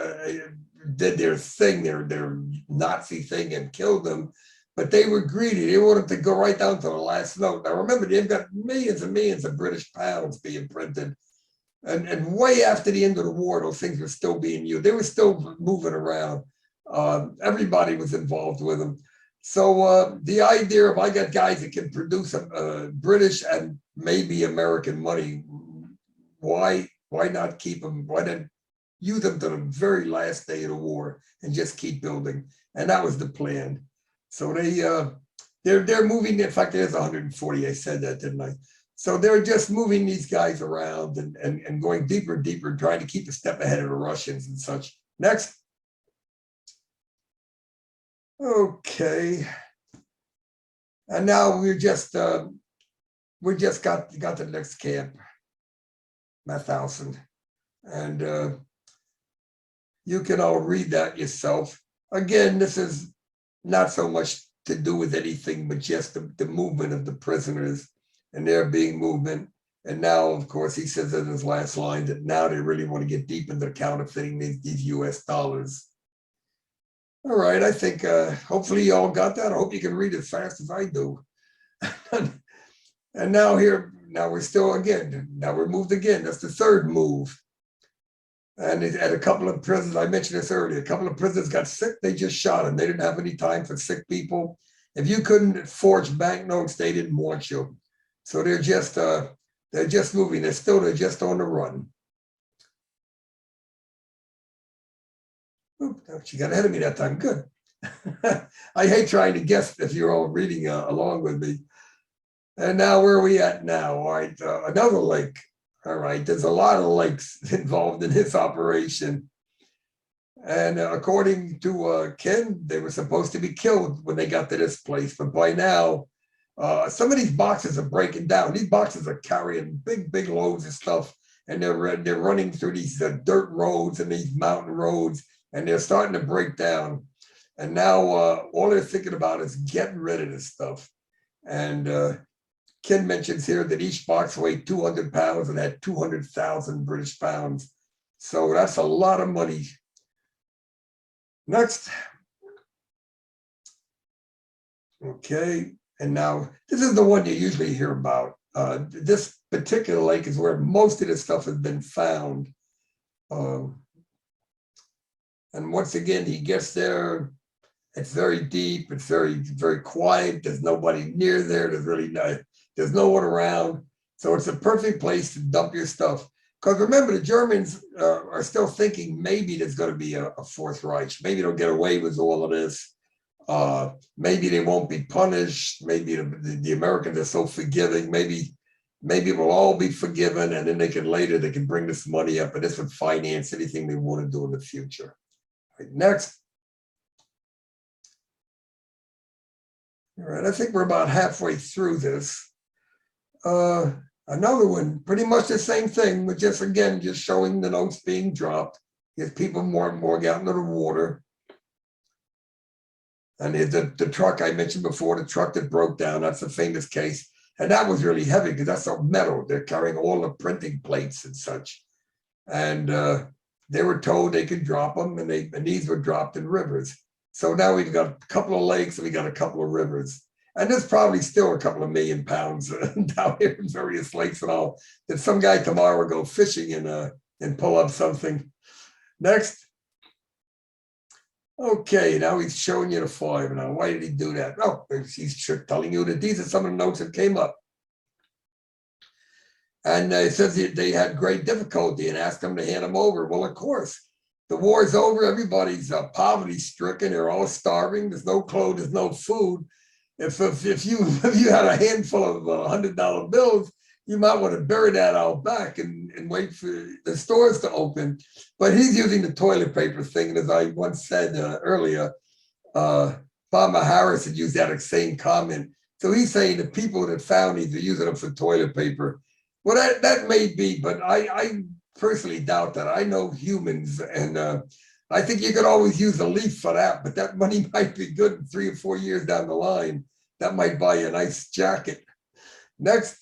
did their thing, their Nazi thing, and killed them. But they were greedy. They wanted to go right down to the last note. Now remember, they've got millions and millions of British pounds being printed. And way after the end of the war, those things were still being used. They were still moving around. Everybody was involved with them. So the idea of, I got guys that can produce British and maybe American money, why not keep them? Why not use them to the very last day of the war and just keep building? And that was the plan. So they're moving. In fact, there's 140. I said that, didn't I? So they're just moving these guys around and going deeper and deeper, trying to keep a step ahead of the Russians and such. Next. Okay. And now we just got to the next camp, Mauthausen, and you can all read that yourself. Again, this is not so much to do with anything, but just the movement of the prisoners and their being movement. And now, of course, he says in his last line that now they really want to get deep into counterfeiting these US dollars. All right, I think hopefully you all got that. I hope you can read as fast as I do. And now we're still again, now we're moved again. That's the third move. And at a couple of prisons, I mentioned this earlier, a couple of prisoners got sick, they just shot them. They didn't have any time for sick people. If you couldn't forge banknotes, they didn't want you. So they're just moving. They're just on the run. Oop, she got ahead of me that time. Good. I hate trying to guess if you're all reading along with me. And now where are we at now? All right, another lake. All right, there's a lot of lakes involved in this operation. And according to Ken, they were supposed to be killed when they got to this place. But by now, some of these boxes are breaking down. These boxes are carrying big loads of stuff. And they're running through these dirt roads and these mountain roads. And they're starting to break down. And now all they're thinking about is getting rid of this stuff. And Ken mentions here that each box weighed 200 pounds and had 200,000 British pounds. So that's a lot of money. Next. Okay, and now this is the one you usually hear about. This particular lake is where most of this stuff has been found. And once again, he gets there. It's very deep. It's very, very quiet. There's nobody near there. There's no one around. So it's a perfect place to dump your stuff. Because remember, the Germans are still thinking maybe there's going to be a Fourth Reich. Maybe they'll get away with all of this. Maybe they won't be punished. Maybe the Americans are so forgiving. Maybe we'll all be forgiven, and then they can bring this money up, and this would finance anything they want to do in the future. Right, next. All right, I think we're about halfway through this. Another one, pretty much the same thing, but just showing the notes being dropped. Get people more and more out into the water. And the truck I mentioned before, the truck that broke down, that's a famous case. And that was really heavy because that's all metal. They're carrying all the printing plates and such. And they were told they could drop them, and these were dropped in rivers. So now we've got a couple of lakes and we got a couple of rivers. And there's probably still a couple of million pounds down here in various lakes and all, that some guy tomorrow will go fishing and pull up something. Next. Okay, now he's showing you the 5. Now, why did he do that? Oh, he's telling you that these are some of the notes that came up. And it says they had great difficulty and asked them to hand them over. Well, of course, the war's over. Everybody's poverty stricken. They're all starving. There's no clothes, there's no food. If you had a handful of $100 bills, you might want to bury that out back and wait for the stores to open. But he's using the toilet paper thing. And as I once said earlier, Farmer Harris had used that same comment. So he's saying the people that found these are using them for toilet paper. Well, that may be, but I personally doubt that. I know humans, and I think you could always use a leaf for that, but that money might be good in 3 or 4 years down the line. That might buy you a nice jacket. Next.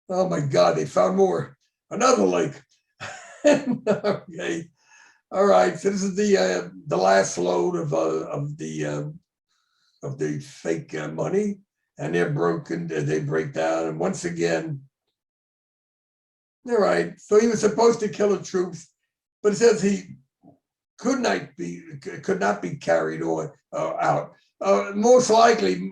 Oh my God, they found more. Another lake. Okay. All right. So this is the last load of the fake money, and they're broken. They break down, and once again. All right. So he was supposed to kill the troops, but it says he could not be carried on out. Most likely,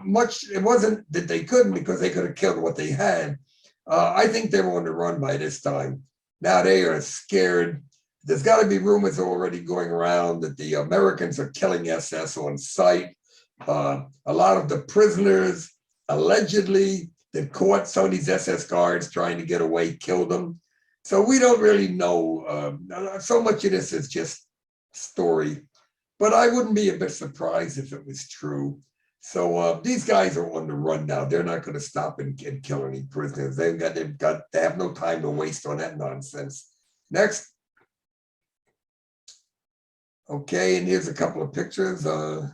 it wasn't that they couldn't, because they could have killed what they had. I think they were on the run by this time. Now they are scared. There's got to be rumors already going around that the Americans are killing SS on sight. A lot of the prisoners, allegedly, that caught some of these SS guards trying to get away, killed them. So we don't really know. So much of this is just story. But I wouldn't be a bit surprised if it was true. So these guys are on the run now. They're not going to stop and kill any prisoners. They have no time to waste on that nonsense. Next. Okay, and here's a couple of pictures. And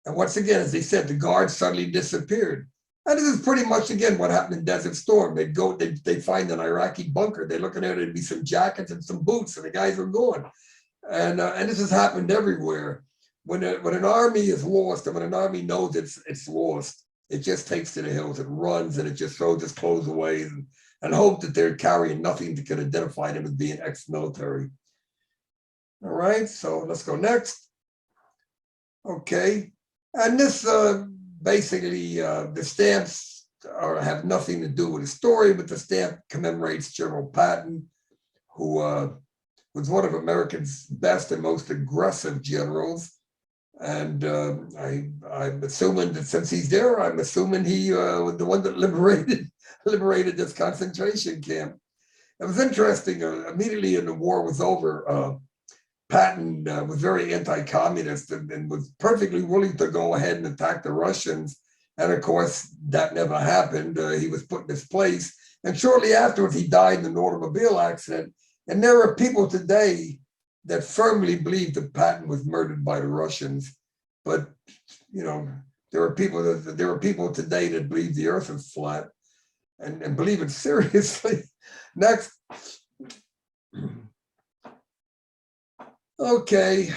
once again, as they said, the guards suddenly disappeared. And this is pretty much, again, what happened in Desert Storm. They'd find an Iraqi bunker. They're looking at it, there'd be some jackets and some boots, and the guys were gone. And this has happened everywhere. When an army is lost, and when an army knows it's lost, it just takes to the hills. It runs, and it just throws its clothes away and hope that they're carrying nothing that can identify them as being ex-military. All right, so let's go next. Okay, and this basically the stamps have nothing to do with the story, but the stamp commemorates General Patton, who was one of America's best and most aggressive generals. And I'm assuming that since he's there, I'm assuming he was the one that liberated this concentration camp. It was interesting. Immediately when the war was over, Patton was very anti-communist and was perfectly willing to go ahead and attack the Russians. And of course, that never happened. He was put in his place. And shortly afterwards, he died in an automobile accident. And there are people today that firmly believe that Patton was murdered by the Russians. But, you know, there are people today that believe the earth is flat and believe it seriously. Next. Okay.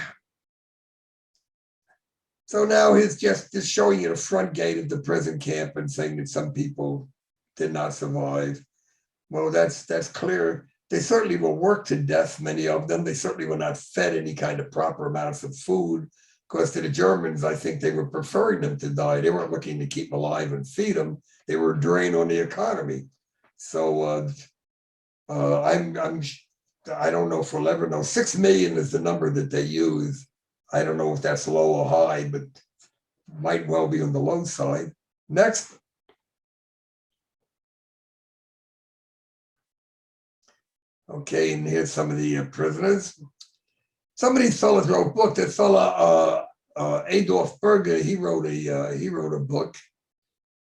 So now he's just showing you the front gate of the prison camp and saying that some people did not survive. Well, that's clear. They certainly were worked to death, many of them. They certainly were not fed any kind of proper amounts of food, because to the Germans, I think they were preferring them to die. They weren't looking to keep them alive and feed them. They were a drain on the economy. So I don't know if we'll ever know. 6 million is the number that they use. I don't know if that's low or high, but might well be on the low side. Next. Okay, and here's some of the prisoners. Some of these fellas wrote books. That fella Adolf Berger, he wrote a book.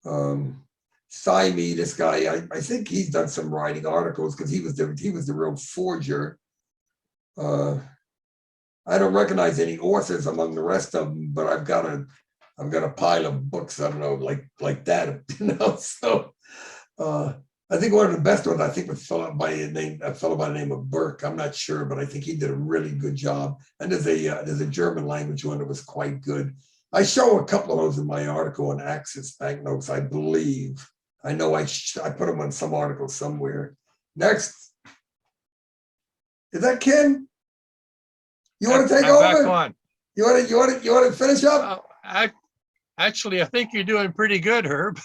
Symee, this guy, I think he's done some writing articles because he was the real forger. I don't recognize any authors among the rest of them, but I've got a pile of books. I don't know, like that, you know. So I think one of the best ones, I think, was a fellow by the name of Burke. I'm not sure, but I think he did a really good job. And there's a German language one that was quite good. I show a couple of those in my article on Axis banknotes, I believe. I know I put them on some article somewhere. Next. Is that Ken? You want to take over? Back on. You want to finish up? Actually, I think you're doing pretty good, Herb.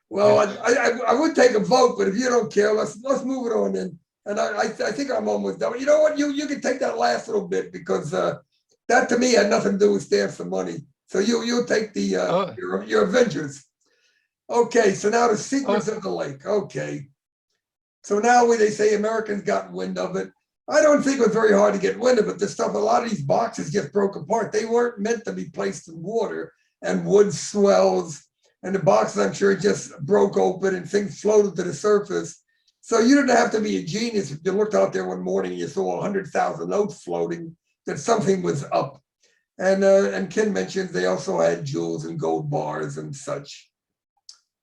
Well, I would take a vote, but if you don't care, let's move it on then. And I think I'm almost done. You know what? You can take that last little bit, because that to me had nothing to do with stamps and money. So you'll take the your Avengers. Okay, so now the secrets of the lake. Okay, so now when they say Americans got wind of it, I don't think it was very hard to get wind of it. This stuff, a lot of these boxes just broke apart. They weren't meant to be placed in water, and wood swells, and the boxes, I'm sure, just broke open and things floated to the surface. So you didn't have to be a genius if you looked out there one morning and you saw 100,000 notes floating, that something was up. And Ken mentioned they also had jewels and gold bars and such.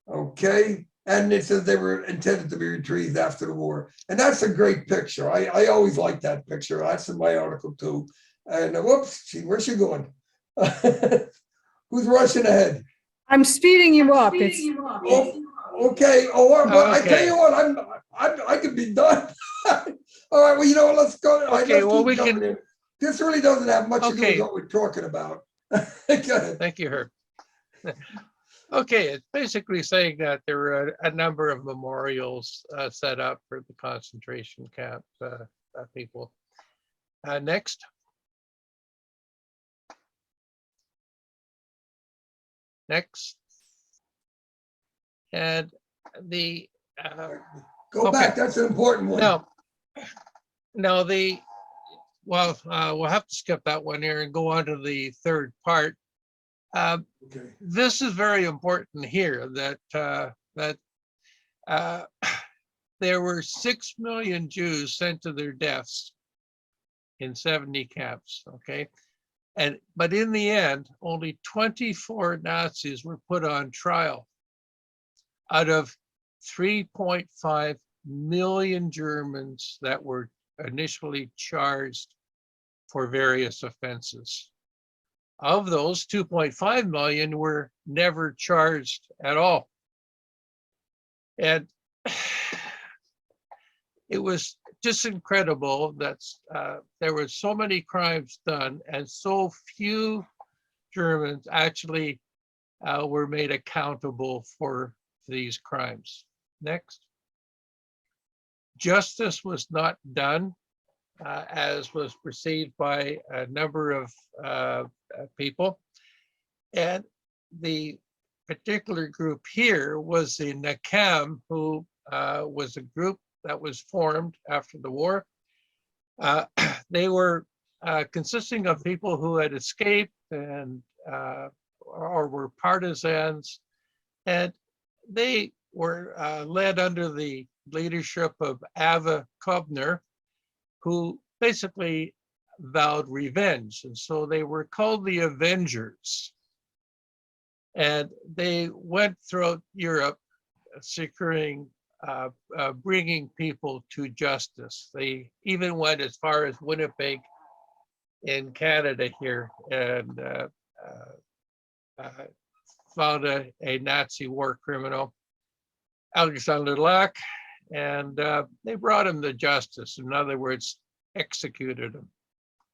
Okay. And it says they were intended to be retrieved after the war. And that's a great picture. I always like that picture. That's in my article too. And whoops, where's she going? Who's rushing ahead? I'm speeding you up. Okay. I tell you what, I could be done. All right. Well, you know what? Let's go. Okay. Well, we can. In. This really doesn't have much to do with what we're talking about. Go ahead. Thank you, Herb. Okay, it's basically saying that there were a number of memorials set up for the concentration camp people. Next. Next. And the go back. That's an important one. No, we'll have to skip that one here and go on to the third part. Okay. This is very important here, that there were 6 million Jews sent to their deaths in 70 camps. Okay, but in the end, only 24 Nazis were put on trial out of 3.5 million Germans that were initially charged for various offenses. Of those, 2.5 million were never charged at all. And it was just incredible that there were so many crimes done and so few Germans actually were made accountable for these crimes. Next. Justice was not done, as was perceived by a number of people. And the particular group here was the Nakam, who was a group that was formed after the war. They were consisting of people who had escaped and or were partisans, and they were led under the leadership of Ava Kovner, who basically vowed revenge. And so they were called the Avengers. And they went throughout Europe securing bringing people to justice. They even went as far as Winnipeg in Canada here and found a Nazi war criminal, Alexander Lack, and they brought him to justice. In other words, executed him.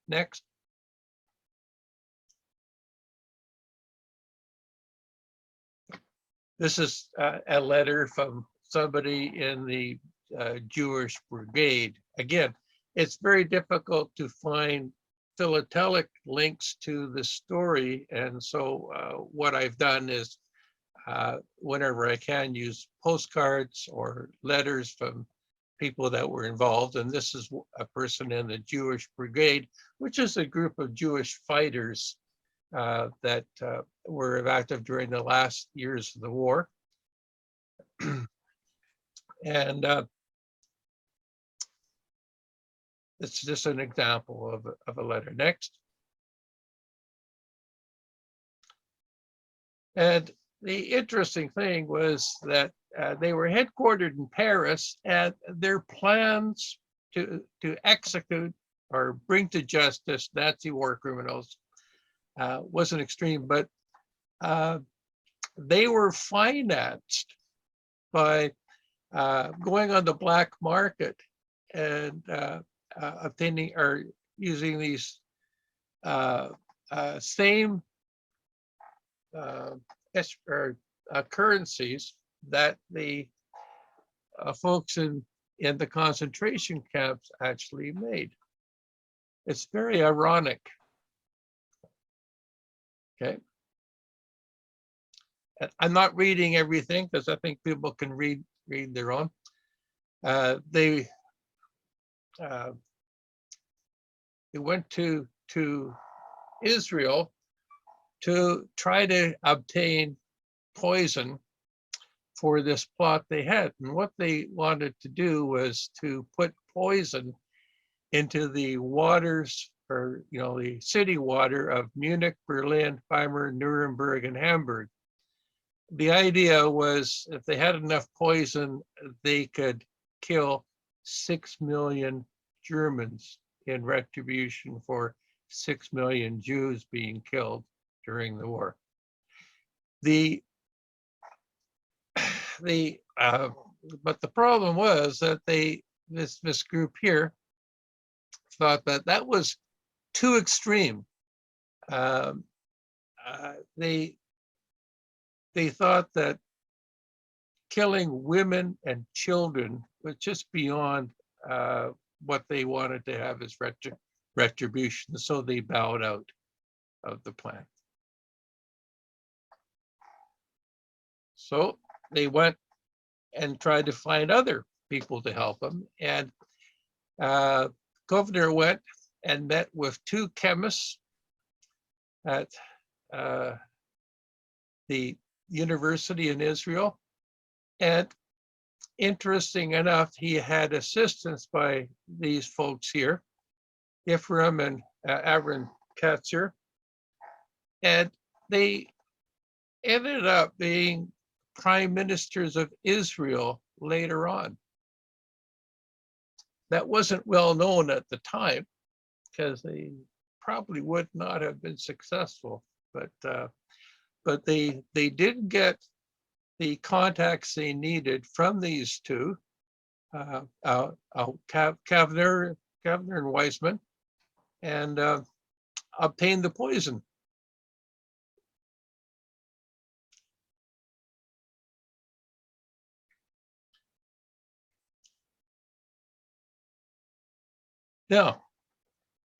Next. This is a letter from somebody in the Jewish Brigade. Again, it's very difficult to find philatelic links to the story. And so what I've done is whenever I can use postcards or letters from people that were involved. And this is a person in the Jewish Brigade, which is a group of Jewish fighters that were active during the last years of the war. And it's just an example of a letter. Next. And the interesting thing was that they were headquartered in Paris, and their plans to execute or bring to justice Nazi war criminals wasn't extreme, but they were financed by going on the black market and obtaining or using these same currencies that the folks in the concentration camps actually made. It's very ironic. Okay. And I'm not reading everything because I think people can read their own. They went to Israel to try to obtain poison for this plot they had. And what they wanted to do was to put poison into the waters, or the city water of Munich, Berlin, Weimar, Nuremberg, and Hamburg. The idea was if they had enough poison, they could kill 6 million Germans in retribution for 6 million Jews being killed during the war. But the problem was that this group here thought that was too extreme. They thought that killing women and children was just beyond what they wanted to have as retribution. So they bowed out of the plan. So they went and tried to find other people to help them. And Governor went and met with 2 chemists at the university in Israel. And interesting enough, he had assistance by these folks here, Ephraim and Aaron Katzer. And they ended up being prime ministers of Israel later on. That wasn't well known at the time because they probably would not have been successful, but they did get the contacts they needed from these 2, Kavner and Weissman, and obtained the poison. Now,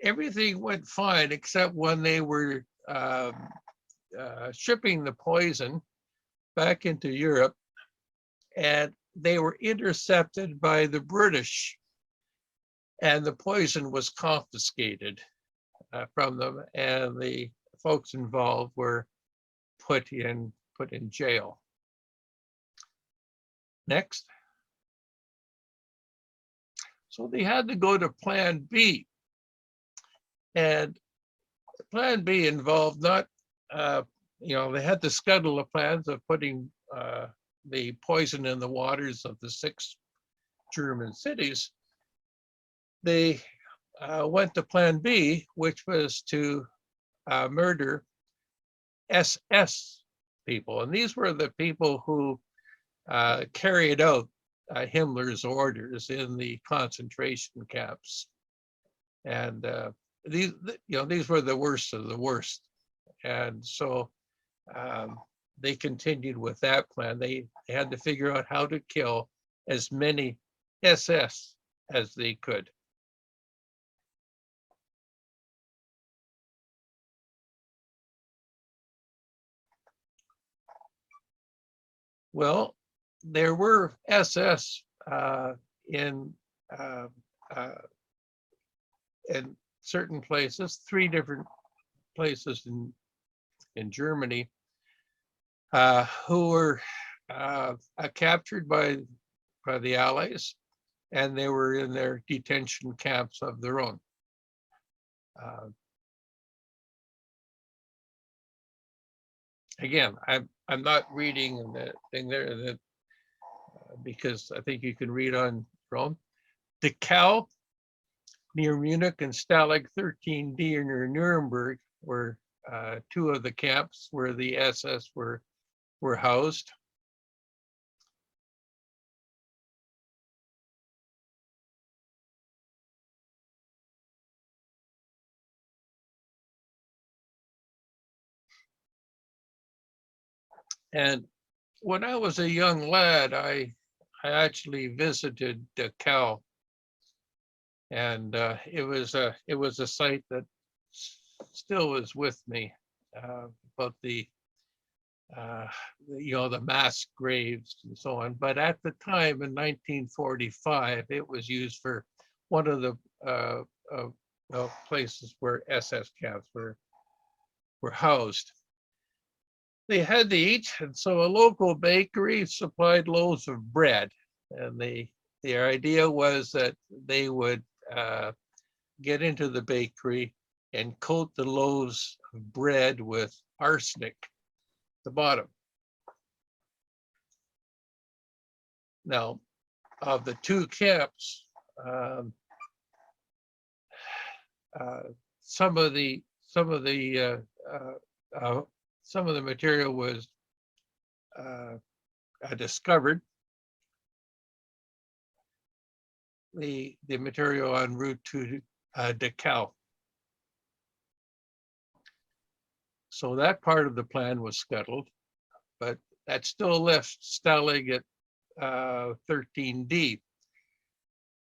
everything went fine except when they were shipping the poison back into Europe, and they were intercepted by the British, and the poison was confiscated from them, and the folks involved were put in jail. Next. So they had to go to Plan B, and Plan B involved not, they had to scuttle the plans of putting the poison in the waters of the 6 German cities, they went to Plan B, which was to murder SS people. And these were the people who carried out Himmler's orders in the concentration camps. And these were the worst of the worst. And so they continued with that plan. They had to figure out how to kill as many SS as they could. Well, there were SS in certain places, 3 different places in Germany, who were captured by the Allies, and they were in their detention camps of their own. Again, I'm not reading the thing there that because I think you can read on your own. Dachau, near Munich, and Stalag 13D near Nuremberg were 2 of the camps where the SS were housed. And when I was a young lad, I actually visited Dachau, and it was a site that still is with me about the mass graves and so on. But at the time in 1945, it was used for one of the places where SS camps were housed. They had to eat, and so a local bakery supplied loaves of bread. And the idea was that they would get into the bakery and coat the loaves of bread with arsenic at the bottom. Now, of the 2 camps, some of the material was discovered. The material en route to Dachau. So that part of the plan was scuttled, but that still left Stalag at 13D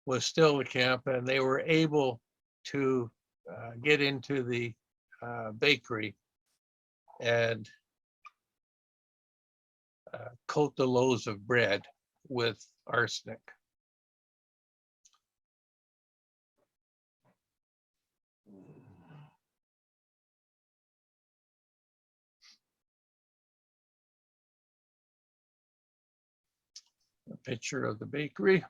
was still a camp, and they were able to get into the bakery and coat the loaves of bread with arsenic. A picture of the bakery.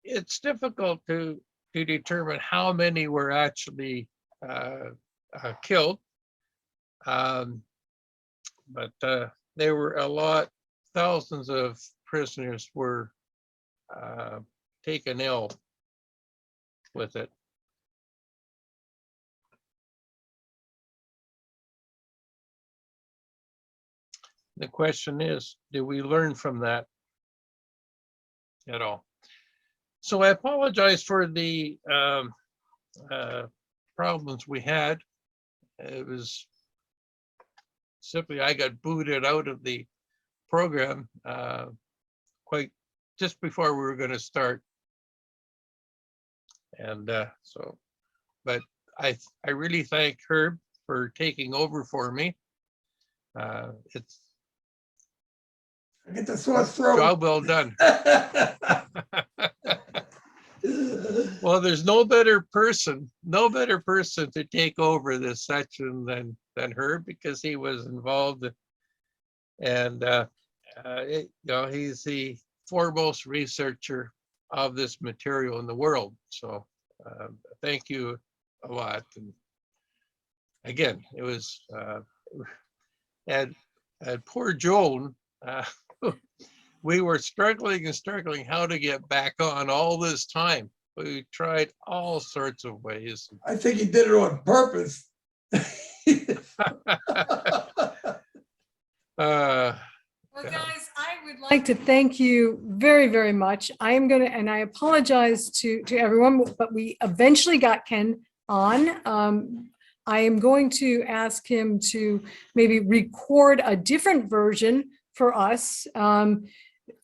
It's difficult to determine how many were actually killed, but there were a lot. Thousands of prisoners were taken ill with it. The question is, do we learn from that at all? So I apologize for the problems we had. It was simply I got booted out of the program quite just before we were going to start. And but I really thank Herb for taking over for me. It's Get the sore throat. job well done. Well, there's no better person to take over this section than Herb, because he was involved, and he's the foremost researcher of this material in the world. So thank you, a lot. And again, it was, and poor Joan, we were struggling and struggling how to get back on all this time. We tried all sorts of ways. I think he did it on purpose. Well, guys, I would like to thank you very, very much. I am going to, and I apologize to everyone, but we eventually got Ken on. I am going to ask him to maybe record a different version for us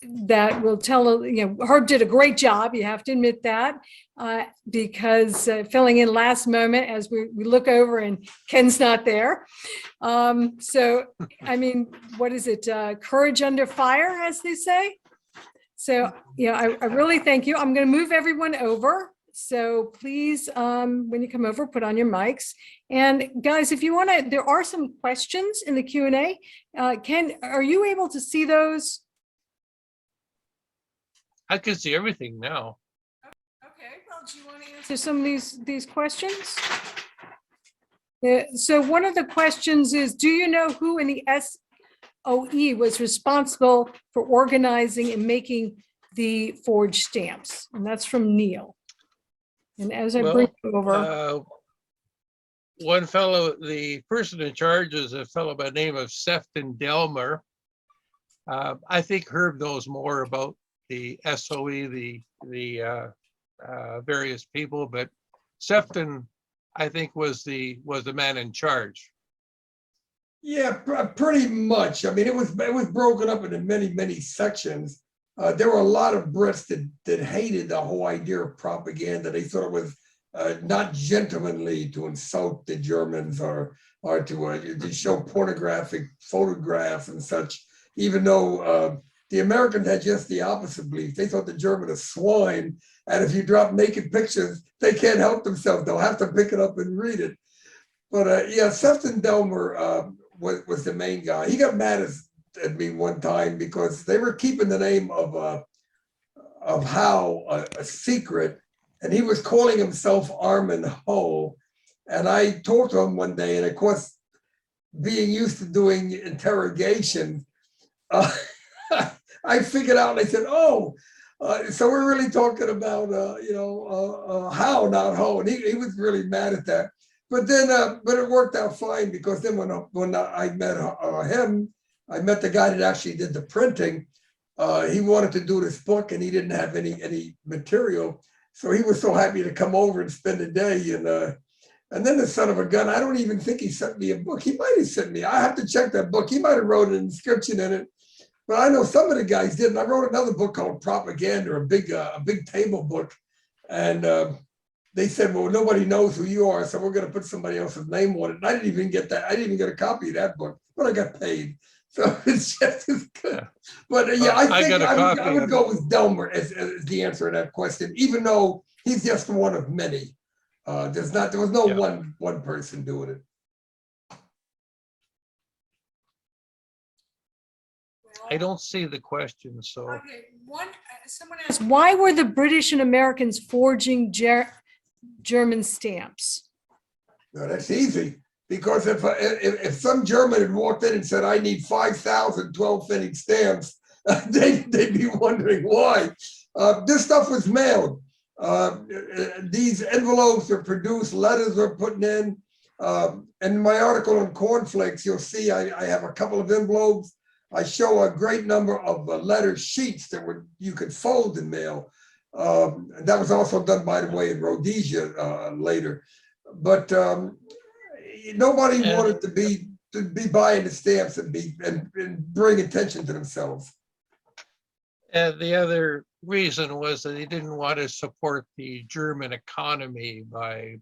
that will tell, Herb did a great job. You have to admit that, because filling in last moment as we look over and Ken's not there. So, I mean, what is it? Courage under fire, as they say. So, I really thank you. I'm going to move everyone over. So please, when you come over, put on your mics. And guys, if you want to, there are some questions in the Q&A. Ken, are you able to see those? I can see everything now. Okay, well, do you want to answer some of these questions? So one of the questions is, do you know who in the SOE was responsible for organizing and making the forged stamps? And that's from Neil. And as I bring you over. One fellow, the person in charge is a fellow by the name of Sefton Delmer. I think Herb knows more about the SOE, the various people, but Sefton, I think, was the man in charge. Yeah, pretty much. I mean, it was broken up into many sections. There were a lot of Brits that hated the whole idea of propaganda. They thought it was not gentlemanly to insult the Germans or to show pornographic photographs and such, even though the Americans had just the opposite belief. They thought the German is swine, and if you drop naked pictures, they can't help themselves. They'll have to pick it up and read it. But yeah, Sefton Delmer was the main guy. He got mad at me one time because they were keeping the name of Howe a secret, and he was calling himself Armin Ho. And I talked to him one day, and of course, being used to doing interrogation, I figured out, and I said, oh, so we're really talking about, Howe, not Ho. And he was really mad at that. But then, but it worked out fine, because then when I met him, I met the guy that actually did the printing. He wanted to do this book, and he didn't have any material. So he was so happy to come over and spend a day. And then the son of a gun, I don't even think he sent me a book. He might have sent me. I have to check that book. He might have wrote an inscription in it. But I know some of the guys did. And I wrote another book called Propaganda, a big table book. And they said, well, nobody knows who you are, so we're going to put somebody else's name on it. And I didn't even get that. I didn't even get a copy of that book, but I got paid. So it's just as good. But yeah, I think I would go with Delmer as the answer to that question, even though he's just one of many. There was no one person doing it. I don't see the question, so. Okay, someone asked, why were the British and Americans forging German stamps? No, that's easy. Because if some German had walked in and said, I need 5,000 12-penny stamps, they'd be wondering why. This stuff was mailed. These envelopes are produced, letters are put in. In my article on cornflakes, you'll see I have a couple of envelopes. I show a great number of letter sheets that you could fold and mail. That was also done, by the way, in Rhodesia later. But nobody wanted to be buying the stamps and bring attention to themselves. And the other reason was that they didn't want to support the German economy by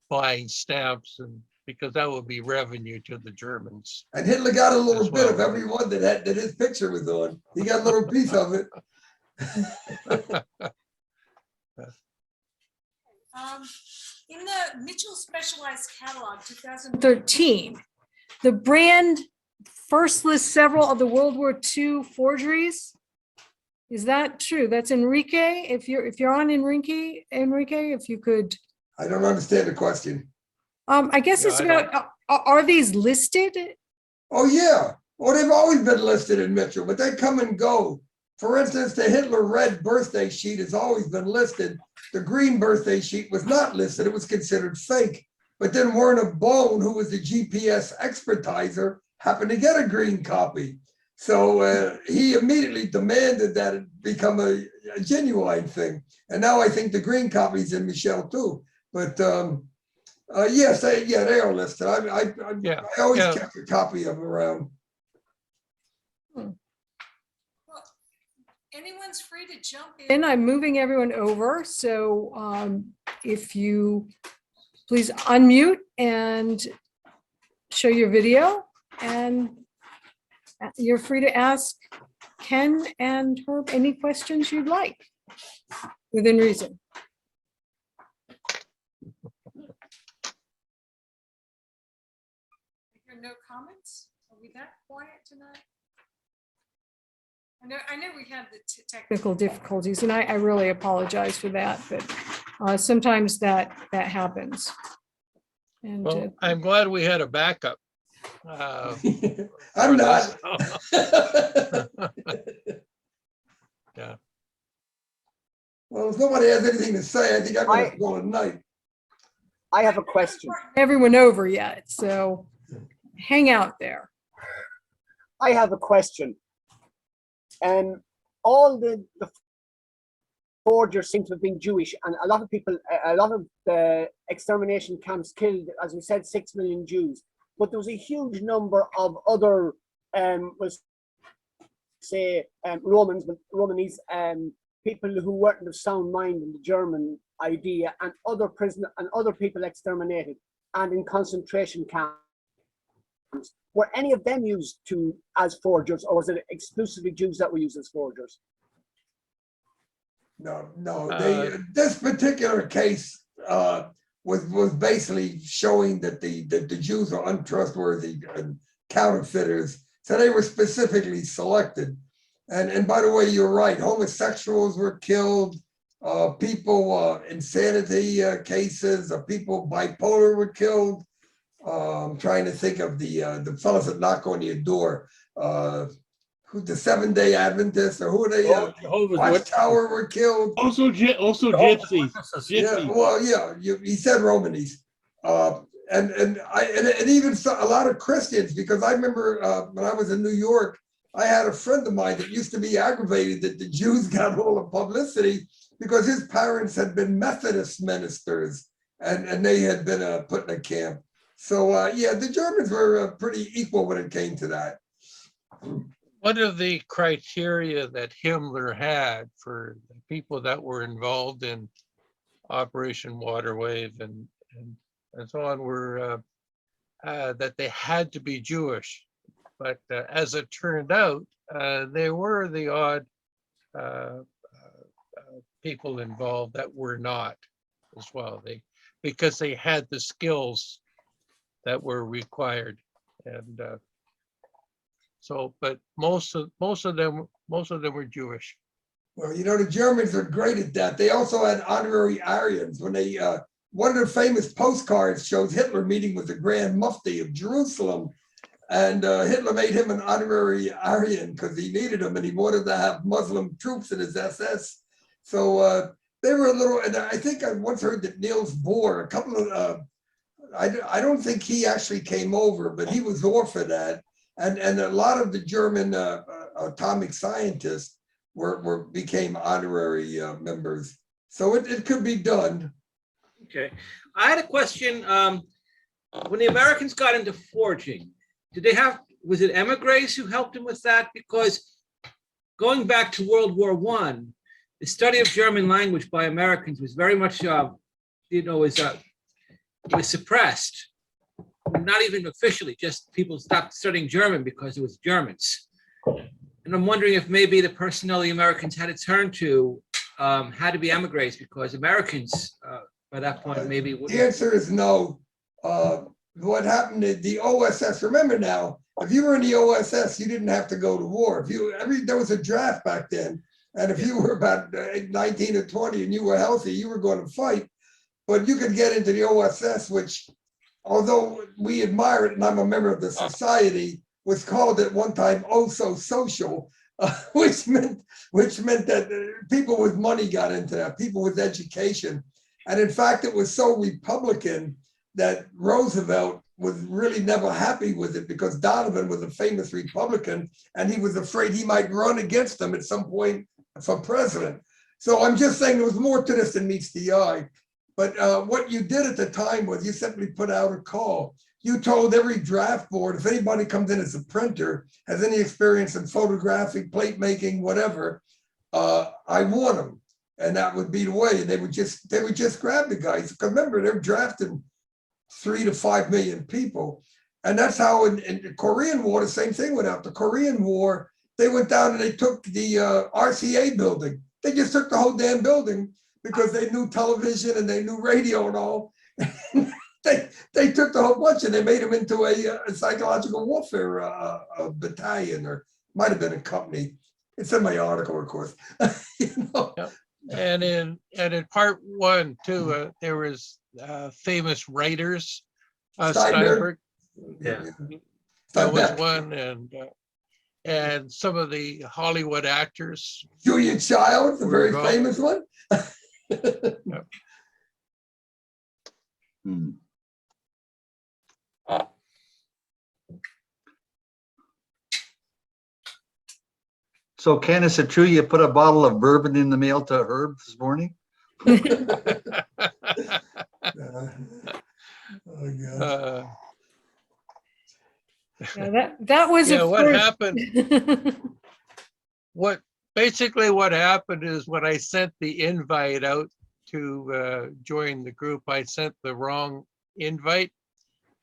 buying stamps, and because that would be revenue to the Germans. And Hitler got a little bit of every one that his picture was on. He got a little piece of it. In the Mitchell Specialized Catalog 2013, the brand first lists several of the World War II forgeries. Is that true? That's Enrique. If you're on Enrique, if you could. I don't understand the question. I guess Yeah, it's I don't- about, are these listed? Oh, yeah. Well, they've always been listed in Mitchell, but they come and go. For instance, the Hitler red birthday sheet has always been listed. The green birthday sheet was not listed. It was considered fake. But then Werner Bone, who was the GPS expertiser, happened to get a green copy. So he immediately demanded that it become a genuine thing. And now I think the green copy's in Michelle too. But yes, they are listed. I Yeah, always yeah. kept a copy of them around. Anyone's free to jump in. I'm moving everyone over. So if you please unmute and show your video, and you're free to ask Ken and Herb any questions you'd like within reason. No comments? Are we that quiet tonight? I know we had the technical difficulties, and I really apologize for that, but sometimes that happens. And Well, I'm glad we had a backup. I'm for not. this. Yeah. Well, if nobody has anything to say, I think I'm going to go tonight. I have a question. everyone over yet, so hang out there. I have a question. All the forgers seem to have been Jewish, and a lot of people, a lot of the extermination camps killed, as we said, 6 million Jews. But there was a huge number of other, let's say, Romanese, people who weren't of sound mind in the German idea, and other prisoners and other people exterminated and in concentration camps. Were any of them used as forgers, or was it exclusively Jews that were used as forgers? No. This particular case was basically showing that the Jews are untrustworthy and counterfeiters. So they were specifically selected. And by the way, you're right. Homosexuals were killed. People insanity cases. People bipolar were killed. I'm trying to think of the fellows that knock on your door. Who the Seventh-day Adventists, or who are they? Watchtower were killed. Also gypsies. Yeah, well, yeah. He said Romanes, and even a lot of Christians, because I remember when I was in New York, I had a friend of mine that used to be aggravated that the Jews got all the publicity because his parents had been Methodist ministers, and they had been put in a camp. So yeah, the Germans were pretty equal when it came to that. One of the criteria that Himmler had for the people that were involved in Operation Waterwave and so on were that they had to be Jewish. But as it turned out, there were the odd people involved that were not as well. Because they had the skills that were required, and so. But most of them were Jewish. Well, you know, the Germans are great at that. They also had honorary Aryans. When they one of the famous postcards shows Hitler meeting with the Grand Mufti of Jerusalem, and Hitler made him an honorary Aryan because he needed him and he wanted to have Muslim troops in his SS. So they were a little, and I think I once heard that Niels Bohr, a couple of, I don't think he actually came over, but he was offered that. And a lot of the German atomic scientists became honorary members. So it could be done. Okay, I had a question. When the Americans got into forging, was it emigres who helped them with that? Because going back to World War I, the study of German language by Americans was very much, was suppressed. Not even officially, just people stopped studying German because it was Germans. And I'm wondering if maybe the personnel the Americans had to turn to had to be emigres because Americans by that point maybe wouldn't. The answer is no. What happened to the OSS? Remember now, if you were in the OSS, you didn't have to go to war. There was a draft back then, and if you were about 19 or 20 and you were healthy, you were going to fight. but you could get into the OSS, which, although we admire it, and I'm a member of the society, was called at one time "oh so social," which meant that people with money got into that, people with education, and in fact, it was so Republican that Roosevelt was really never happy with it because Donovan was a famous Republican, and he was afraid he might run against them at some point for president. So I'm just saying there was more to this than meets the eye. But what you did at the time was you simply put out a call. You told every draft board, if anybody comes in as a printer, has any experience in photographic, plate making, whatever, I want them. And that would be the way. And they would just grab the guys. Because remember, they're drafting 3 to 5 million people. And that's how in the Korean War, the same thing went out. The Korean War, they went down and they took the RCA building. They just took the whole damn building because they knew television and they knew radio and all. They took the whole bunch and they made them into a psychological warfare battalion, or might have been a company. It's in my article, of course. You know? Yep. And in part 1 too, there was famous writers, Steinberg. Yeah. That was one, and some of the Hollywood actors. Julia Child, the Were very involved. famous one. Yep. So Ken, is it true you put a bottle of bourbon in the mail to Herb this morning? Oh, God. Yeah, that was Yeah, a what first. happened? Basically what happened is when I sent the invite out to join the group, I sent the wrong invite.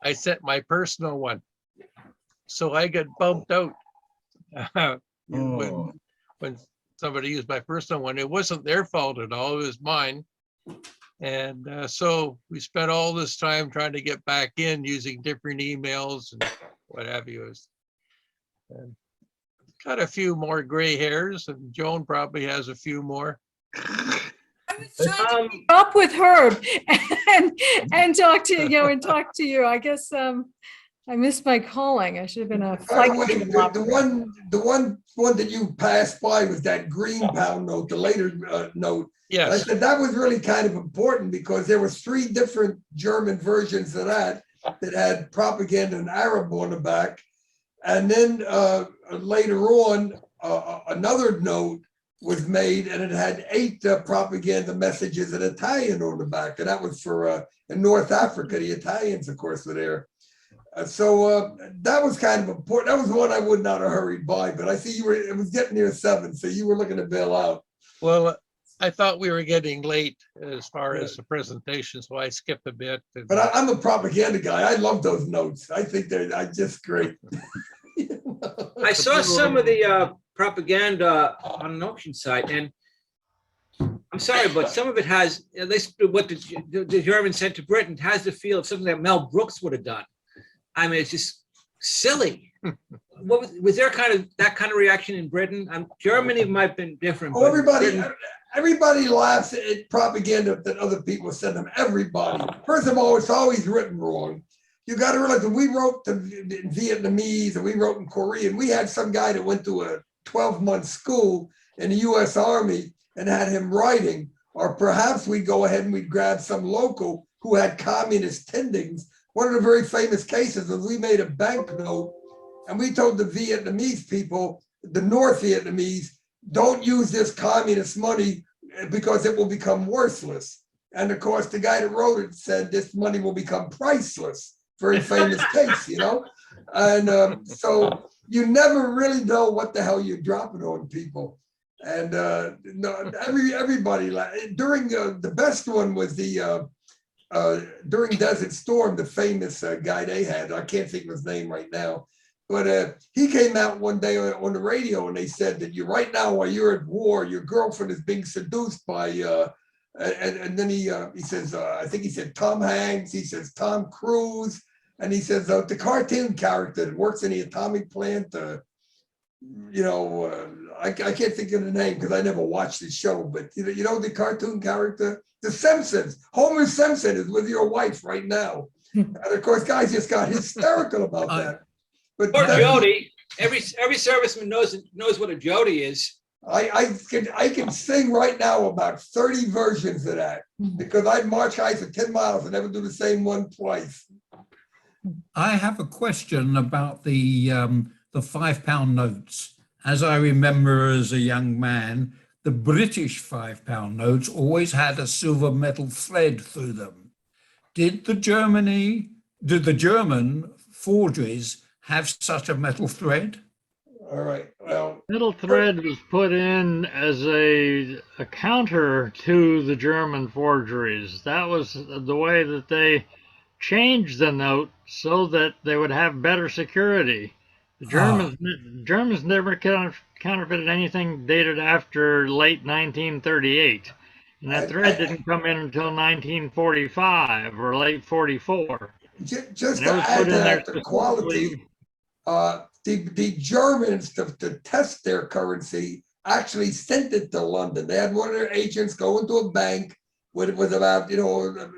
I sent my personal one. So I got bumped out Oh. when somebody used my personal one. It wasn't their fault at all, it was mine. And so we spent all this time trying to get back in using different emails and what have you. And got a few more gray hairs, and Joan probably has a few more. I was trying to keep up with Herb and talk to you. I guess I missed my calling. I should have been a By flight. the way, the one that you passed by was that green pound note, the later note. I Yes, said that was really kind of important because there was 3 different German versions of that had propaganda in Arab on the back. And then later on, another note was made and it had 8 propaganda messages in Italian on the back. And that was for in North Africa. The Italians, of course, were there. So that was kind of important. That was one I would not have hurried by, but I see it was getting near 7, so you were looking to bail out. well, I thought we were getting late as far as the presentation, so I skipped a bit. But I'm a propaganda guy. I love those notes. I think they're just great. I saw some of the propaganda on an auction site, and I'm sorry, but some of it has, at least what the Germans sent to Britain, has the feel of something that Mel Brooks would have done. I mean, it's just silly. What was there that kind of reaction in Britain? Germany might have been different. Oh, but everybody laughs at propaganda that other people send them. Everybody. First of all, it's always written wrong. You got to realize that we wrote to Vietnamese and we wrote in Korean. We had some guy that went to a 12-month school in the U.S. Army and had him writing. Or perhaps we'd go ahead and we'd grab some local who had communist tendings. One of the very famous cases was we made a banknote and we told the Vietnamese people, the North Vietnamese, don't use this communist money because it will become worthless. And of course, the guy that wrote it said this money will become priceless. Very famous case, you know? And so you never really know what the hell you're dropping on people. And no, everybody, during the best one was during Desert Storm, the famous guy they had, I can't think of his name right now, but he came out one day on the radio and they said that right now while you're at war, your girlfriend is being seduced by, and then he says, I think he said Tom Hanks, he says Tom Cruise, and he says the cartoon character that works in the atomic plant, I can't think of the name because I never watched the show, but you know the cartoon character, The Simpsons. Homer Simpson is with your wife right now, and of course, guys just got hysterical about that. But Or that- Jody. Every serviceman knows what a Jody is. I can sing right now about 30 versions of that because I'd march guys for 10 miles and never do the same one twice. I have a question about the £5 notes. As I remember as a young man, the British £5 notes always had a silver metal thread through them. Did the German forgeries have such a metal thread? All right, well, Metal thread was put in as a counter to the German forgeries. That was the way that they changed the note so that they would have better security. The Germans never counterfeited anything dated after late 1938. And that thread didn't come in until 1945 or late 44. just And to it was add put to in there that, the quality, the Germans to test their currency actually sent it to London. They had one of their agents go into a bank with about a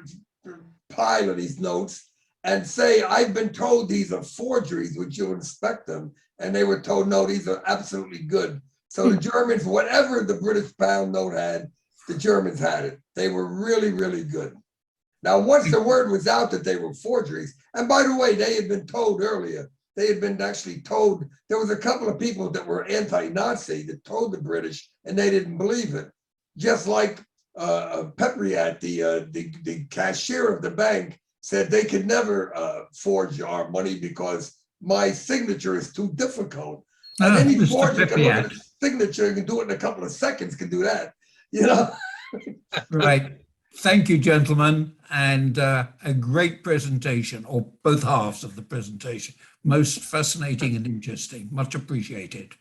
pile of these notes and say, "I've been told these are forgeries. Would you inspect them?" And they were told, "No, these are absolutely good." So the Germans, whatever the British pound note had, the Germans had it. They were really, really good. Now, once the word was out that they were forgeries, and by the way, they had been told earlier, they had been actually told, there was a couple of people that were anti-Nazi that told the British, and they didn't believe it. Just like Pepriat, the cashier of the bank, said they could never forge our money because my signature is too difficult. And any Mr. forger can look at Pepriat. his signature and can do it in a couple of seconds, can do that, you know? Right. Thank you, gentlemen, and a great presentation, or both halves of the presentation. Most fascinating and interesting. Much appreciated.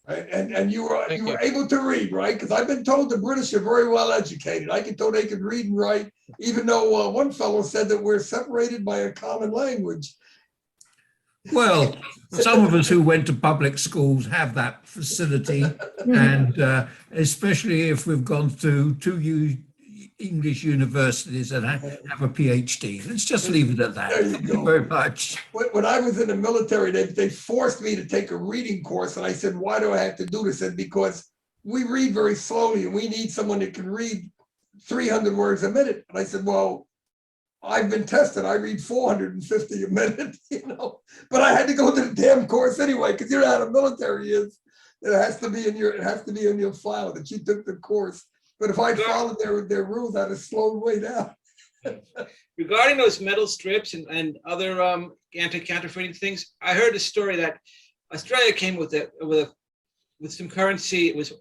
And you were Thank you. able to read, right? Because I've been told the British are very well educated. I can tell they can read and write, even though one fellow said that we're separated by a common language. Well, some of us who went to public schools have that facility, and especially if we've gone to two English universities and have a PhD. Let's just leave it at that. There you Thank go. you very much. When I was in the military, they forced me to take a reading course. And I said, "Why do I have to do this?" And because we read very slowly and we need someone that can read 300 words a minute. And I said, "Well, I've been tested. I read 450 a minute, but I had to go to the damn course anyway, because you know how the military is. It has to be in your file that you took the course. But if I followed their rules, I'd have slowed way down." Regarding those metal strips and other anti-counterfeiting things, I heard a story that Australia came with some currency. It was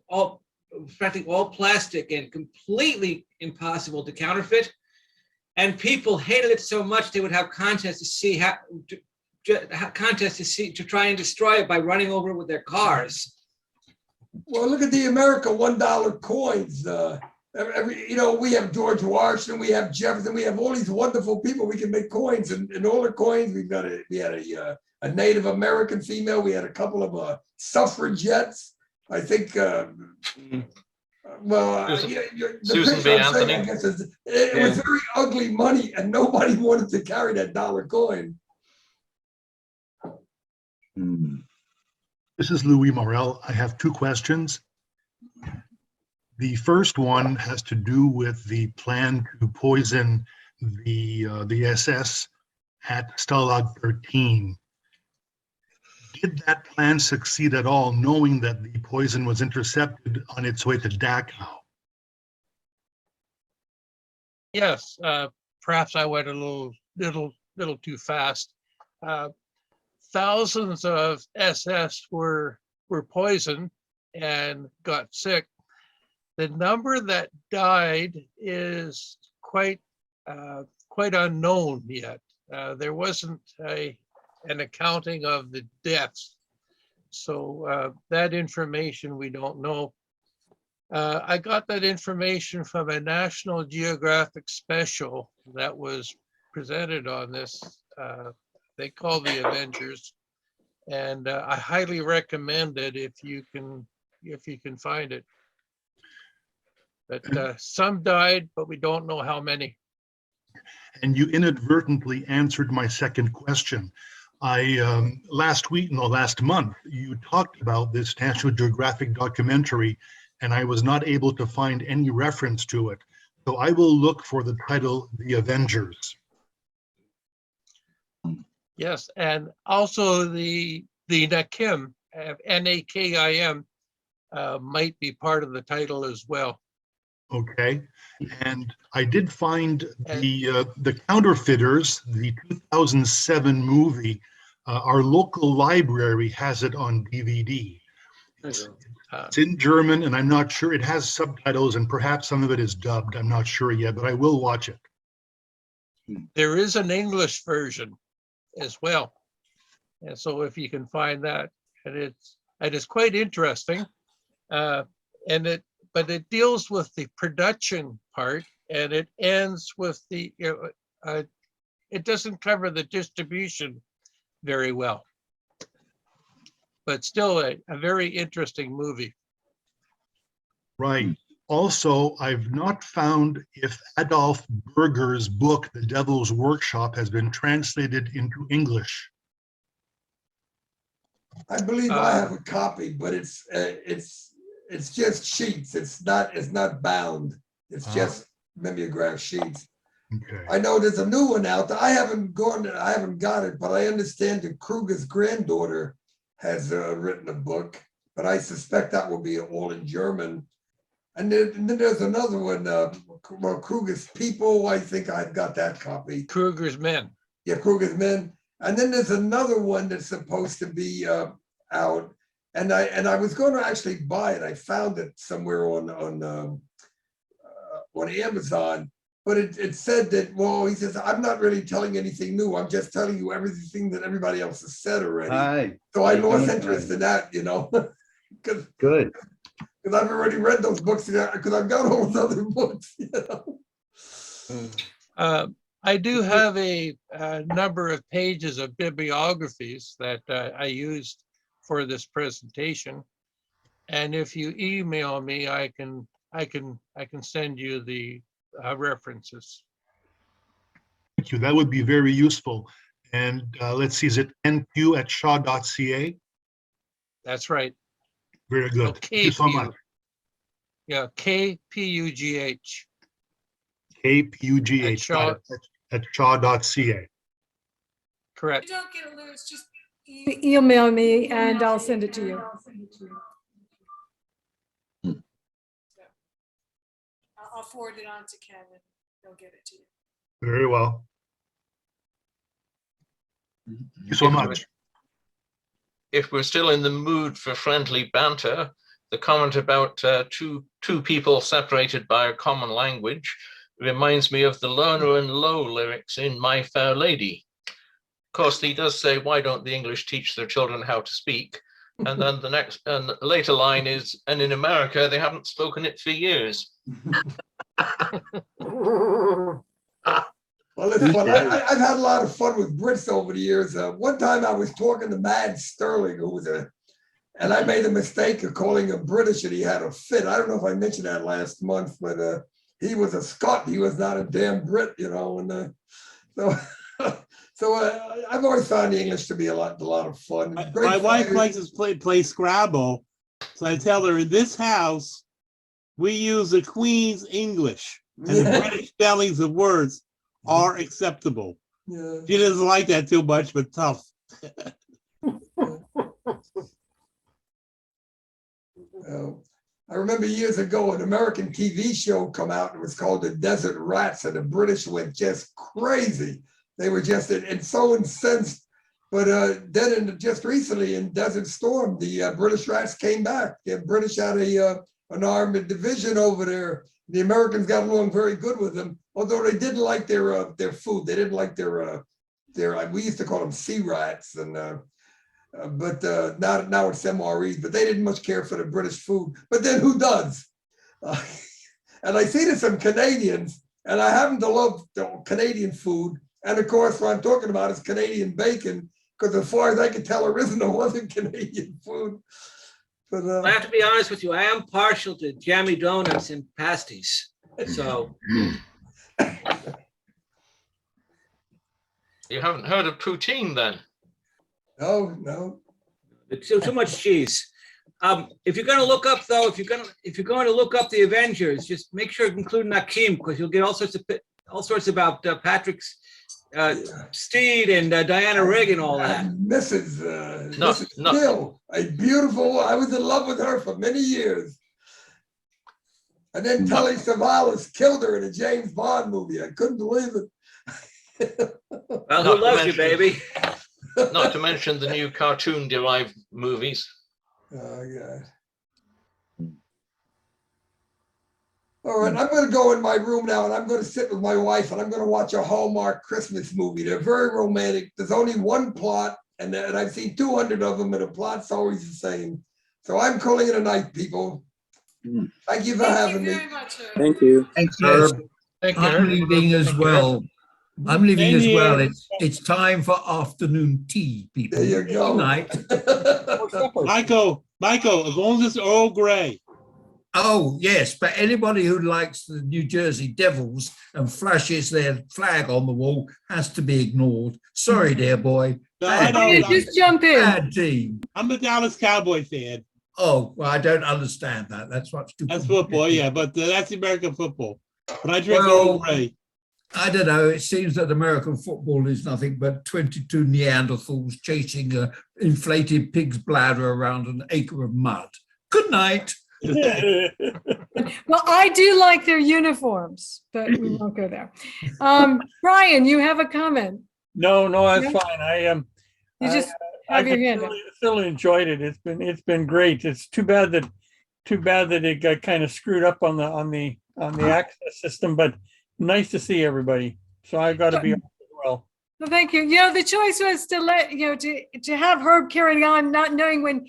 practically all plastic and completely impossible to counterfeit. And people hated it so much they would have contests to try and destroy it by running over it with their cars. Well, look at the America $1 coins. We have George Washington, we have Jefferson, we have all these wonderful people. We can make coins, and all the coins we had a Native American female. We had a couple of suffragettes. I think. Susan B. Anthony. I guess it was very ugly money, and nobody wanted to carry that dollar coin. This is Louis Morel. I have two questions. The first one has to do with the plan to poison the SS at Stalag 13. Did that plan succeed at all, knowing that the poison was intercepted on its way to Dachau? Yes, perhaps I went a little too fast. Thousands of SS were poisoned and got sick. The number that died is quite unknown yet. There wasn't an accounting of the deaths, so that information we don't know. I got that information from a National Geographic special that was presented on this. They call the Avengers, And I highly recommend it if you can find it. But some died, but we don't know how many. And you inadvertently answered my second question. Last week, no, last month, you talked about this National Geographic documentary, and I was not able to find any reference to it. So I will look for the title, The Avengers. Yes, and also the Nakim, Nakim, might be part of the title as well. Okay, and I did find the Counterfeiters, the 2007 movie. Our local library has it on DVD. It's in German, and I'm not sure. It has subtitles, and perhaps some of it is dubbed. I'm not sure yet, but I will watch it. There is an English version as well, and so if you can find that, and it's quite interesting, but it deals with the production part, and it ends with the, it doesn't cover the distribution very well. But still a very interesting movie. Right. Also, I've not found if Adolf Berger's book, The Devil's Workshop, has been translated into English. I believe I have a copy, but it's just sheets. It's not bound. It's just mimeograph sheets. Okay. I know there's a new one out there. I haven't got it, but I understand that Kruger's granddaughter has written a book, but I suspect that will be all in German. And then there's another one, Kruger's People. I think I've got that copy. Kruger's Men. Yeah, Kruger's Men. And then there's another one that's supposed to be out, and I was going to actually buy it. I found it somewhere on Amazon, but it said that, well, he says, I'm not really telling anything new. I'm just telling you everything that everybody else has said already. Hi. So I lost interest in that, you know, because I've already read those books, because I've got all those other books, you know. I do have a number of pages of bibliographies that I used for this presentation, and if you email me, I can send you the references. Thank you. That would be very useful. And let's see, is it nq@shaw.ca? That's right. Very good. Oh, Thank you so much. Yeah, KPUGH. KPUGH at shaw.ca. Correct. If you don't get it, Lewis, just email me and I'll send it to you. I'll forward it on to Ken and he'll get it to you. Very well. Thank you so much. If we're still in the mood for friendly banter, the comment about two people separated by a common language reminds me of the Lerner and Lowe lyrics in My Fair Lady. Of course, he does say, why don't the English teach their children how to speak? And then the next and later line is, and in America, they haven't spoken it for years. Well, it's fun. I've had a lot of fun with Brits over the years. One time I was talking to Mad Sterling, who was and I made a mistake of calling him British, and he had a fit. I don't know if I mentioned that last month, but he was a Scot. He was not a damn Brit, you know. And so I've always found the English to be a lot of fun. My wife likes to play Scrabble, so I tell her, in this house, we use the Queen's English, and the British spellings of words are acceptable. Yeah. She doesn't like that too much, but tough. I remember years ago an American TV show come out. It was called The Desert Rats, and the British went just crazy. They were just and so incensed. But then just recently in Desert Storm, the British rats came back. The British had an armed division over there. The Americans got along very good with them, although they didn't like their food. They didn't like their we used to call them sea rats, and but now it's MREs. But they didn't much care for the British food. But then who does? And I see there's some Canadians, and I happen to love the Canadian food. And of course, what I'm talking about is Canadian bacon. because as far as I can tell, there wasn't Canadian food. But I have to be honest with you, I am partial to jammy donuts and pasties. So You haven't heard of poutine then? no. it's too much cheese. If you're going to look up, though, if you're going to look up the Avengers, just make sure to include Nakim, because you'll get all sorts about Patrick's Steed and Diana Rigg and all that. Mrs. Gill, a beautiful. I was in love with her for many years. And then Telly Savalas killed her in a James Bond movie. I couldn't believe it. Well, who loves you, baby? Not to mention the new cartoon-derived movies. Oh, God. All right, I'm going to go in my room now, and I'm going to sit with my wife, and I'm going to watch a Hallmark Christmas movie. They're very romantic. There's only one plot, and I've seen 200 of them, and the plot's always the same. So I'm calling it a night, people. Thank you for having me. Thank you. Thanks, Yes. Herb. Thank you. I'm leaving as Thank you. well. I'm leaving Same as well. here. It's time for afternoon tea, people. There you go. Good night. Michael, as long as it's Earl Grey. Oh, yes, but anybody who likes the New Jersey Devils and flashes their flag on the wall has to be ignored. Sorry, dear boy. No, I Bad don't. team. Just jump in. Bad team. I'm a Dallas Cowboy fan. Oh, well, I don't understand that. That's what's too That's football, yeah, but that's American football. But I drink Earl Grey. I don't know. It seems that American football is nothing but 22 Neanderthals chasing an inflated pig's bladder around an acre of mud. Good night. Well, I do like their uniforms, but we won't go there. Brian, you have a comment. No, that's Yeah. fine. You just I have your hand up. still enjoyed it. It's been great. It's too bad that it got kind of screwed up on the access system, but nice to see everybody. So I've got to be on as well. Well, thank you. The choice was to let, to have Herb carrying on, not knowing when,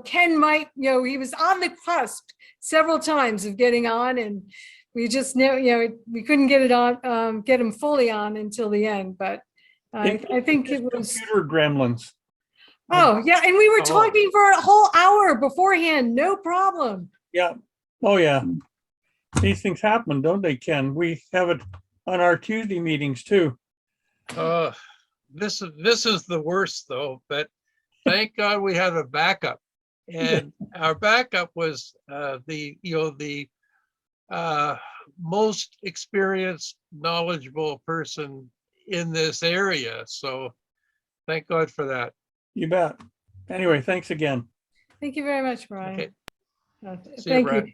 Ken might, he was on the cusp several times of getting on, and we just knew, we couldn't get it on, get him fully on until the end, but I think it was. Computer gremlins. Oh, yeah, and we were talking for a whole hour beforehand, no problem. Yeah. Oh, yeah. These things happen, don't they, Ken? We have it on our Tuesday meetings too. This is the worst though, but thank God we had a backup, and our backup was the most experienced, knowledgeable person in this area. So thank God for that. You bet. Anyway, thanks again. Thank you very much, Brian. Okay. See Thank Brad. you.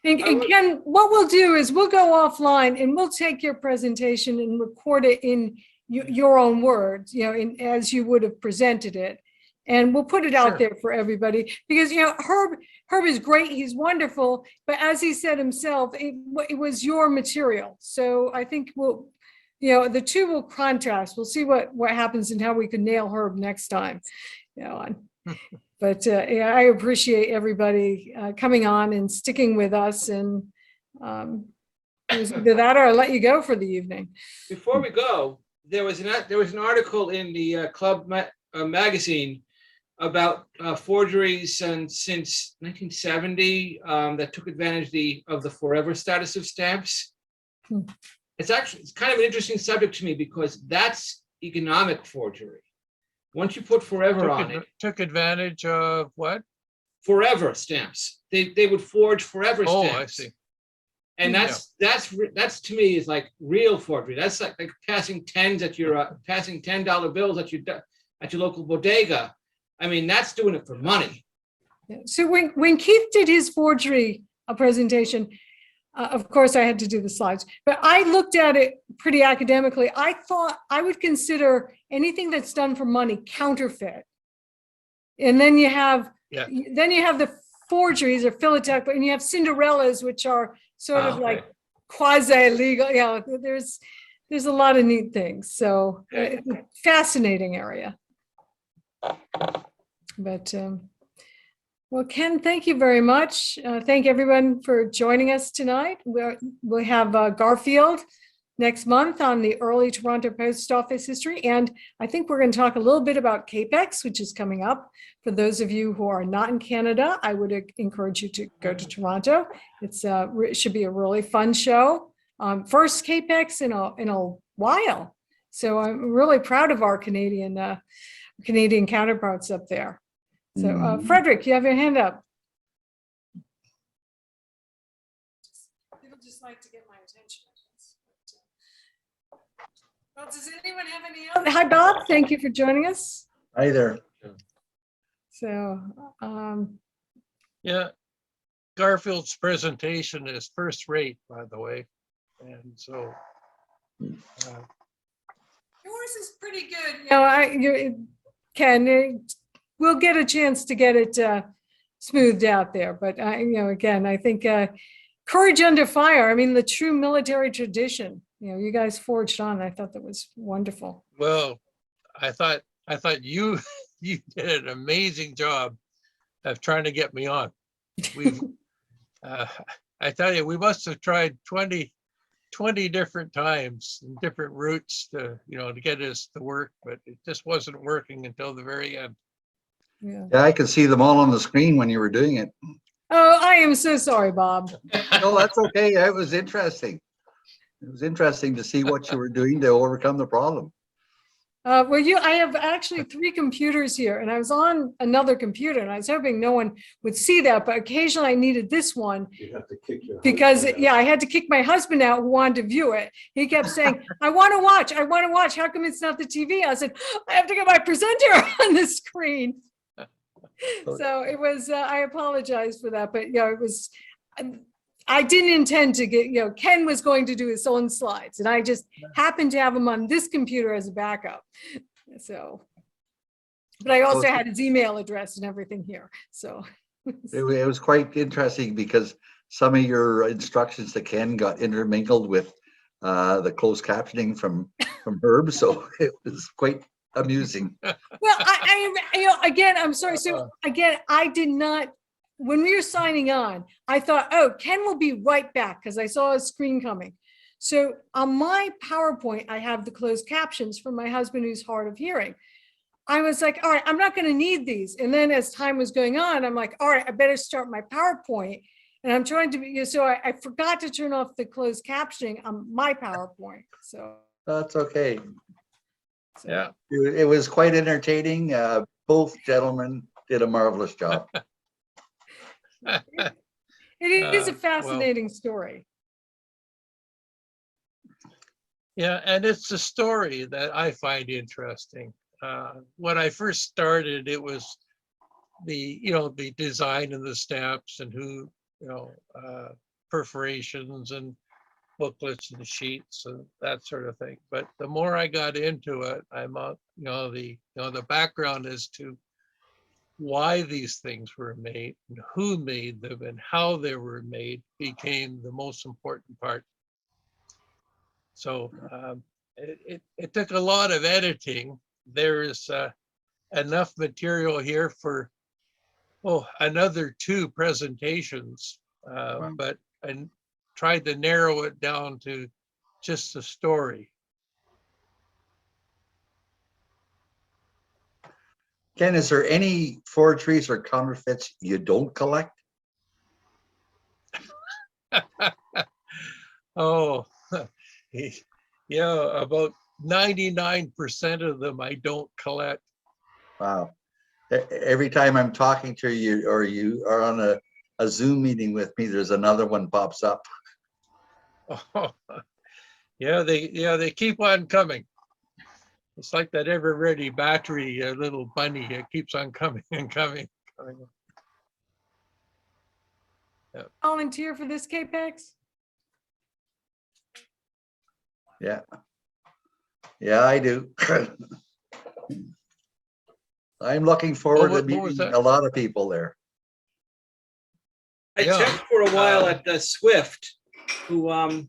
And Ken, what we'll do is we'll go offline and we'll take your presentation and record it in your own words, as you would have presented it. And we'll put it out there for everybody, because, Herb is great. He's wonderful. But as he said himself, it was your material. So I think the two will contrast. We'll see what happens and how we can nail Herb next time. But I appreciate everybody coming on and sticking with us. And it was either that or I'll let you go for the evening. Before we go, there was an article in the Club magazine about forgeries since 1970 that took advantage of the forever status of stamps. It's kind of an interesting subject to me, because that's economic forgery. Once you put forever on it. Took advantage of what? Forever stamps. They would forge forever stamps. Oh, I see. And that's to me is like real forgery. That's like passing tens at your passing $10 bills at your local bodega. I mean, that's doing it for money. So when Keith did his forgery presentation, of course I had to do the slides, but I looked at it pretty academically. I thought I would consider anything that's done for money counterfeit. And then you have the forgeries or philatelic, and you have Cinderellas, which are sort of like quasi-legal. There's a lot of neat things. So it's a fascinating area. But well, Ken, thank you very much. Thank everyone for joining us tonight. We have Garfield next month on the early Toronto Post Office history. And I think we're going to talk a little bit about CAPEX, which is coming up. For those of you who are not in Canada, I would encourage you to go to Toronto. It should be a really fun show. First CAPEX in a while. So I'm really proud of our Canadian counterparts up there. So Frederick, you have your hand up. People just like to get my attention. Well, does anyone have any other? Hi, Bob. Thank you for joining us. Hi there. So, Yeah, Garfield's presentation is first rate, by the way. And so yours is pretty good. Ken, we'll get a chance to get it smoothed out there. But, again, I think courage under fire. I mean, the true military tradition. You guys forged on. I thought that was wonderful. Well, I thought you did an amazing job of trying to get me on. We've, I tell you, we must have tried 20 different times and different routes to get us to work, but it just wasn't working until the very end. Yeah, I could see them all on the screen when you were doing it. Oh, I am so sorry, Bob. No, that's okay. It was interesting. It was interesting to see what you were doing to overcome the problem. I have actually 3 computers here, and I was on another computer, and I was hoping no one would see that, but occasionally I needed this one. You have to kick your because I had to kick my husband out who wanted to view it. He kept saying, I want to watch. How come it's not the TV? I said, I have to get my presenter on the screen. So it was, I apologize for that, but it was, I didn't intend to get, Ken was going to do his own slides, and I just happened to have him on this computer as a backup. So, but I also had his email address and everything here. So it was quite interesting because some of your instructions to Ken got intermingled with the closed captioning from Herb. So it was quite amusing. Well, again, I'm sorry. So again, I did not, when we were signing on, I thought, oh, Ken will be right back because I saw his screen coming. So on my PowerPoint, I have the closed captions for my husband who's hard of hearing. I was like, all right, I'm not going to need these. And then as time was going on, I'm like, all right, I better start my PowerPoint. And I'm trying to be, so I forgot to turn off the closed captioning on my PowerPoint. So that's okay. Yeah, it was quite entertaining. Both gentlemen did a marvelous job. It is a fascinating story. Yeah, and it's a story that I find interesting. When I first started, it was the design of the stamps and who, perforations and booklets and sheets and that sort of thing. But the more I got into it, the background as to why these things were made and who made them and how they were made became the most important part. So it took a lot of editing. There is enough material here for another 2 presentations, but I tried to narrow it down to just the story. Ken, is there any forgeries or counterfeits you don't collect? Oh, yeah, about 99% of them I don't collect. Wow. Every time I'm talking to you or you are on a Zoom meeting with me, there's another one pops up. Oh, yeah, they keep on coming. It's like that ever ready battery little bunny. It keeps on coming and coming. Yeah. Volunteer for this CAPEX? Yeah. Yeah, I do. I'm looking forward to meeting a lot of people there. I checked for a while at Swift, who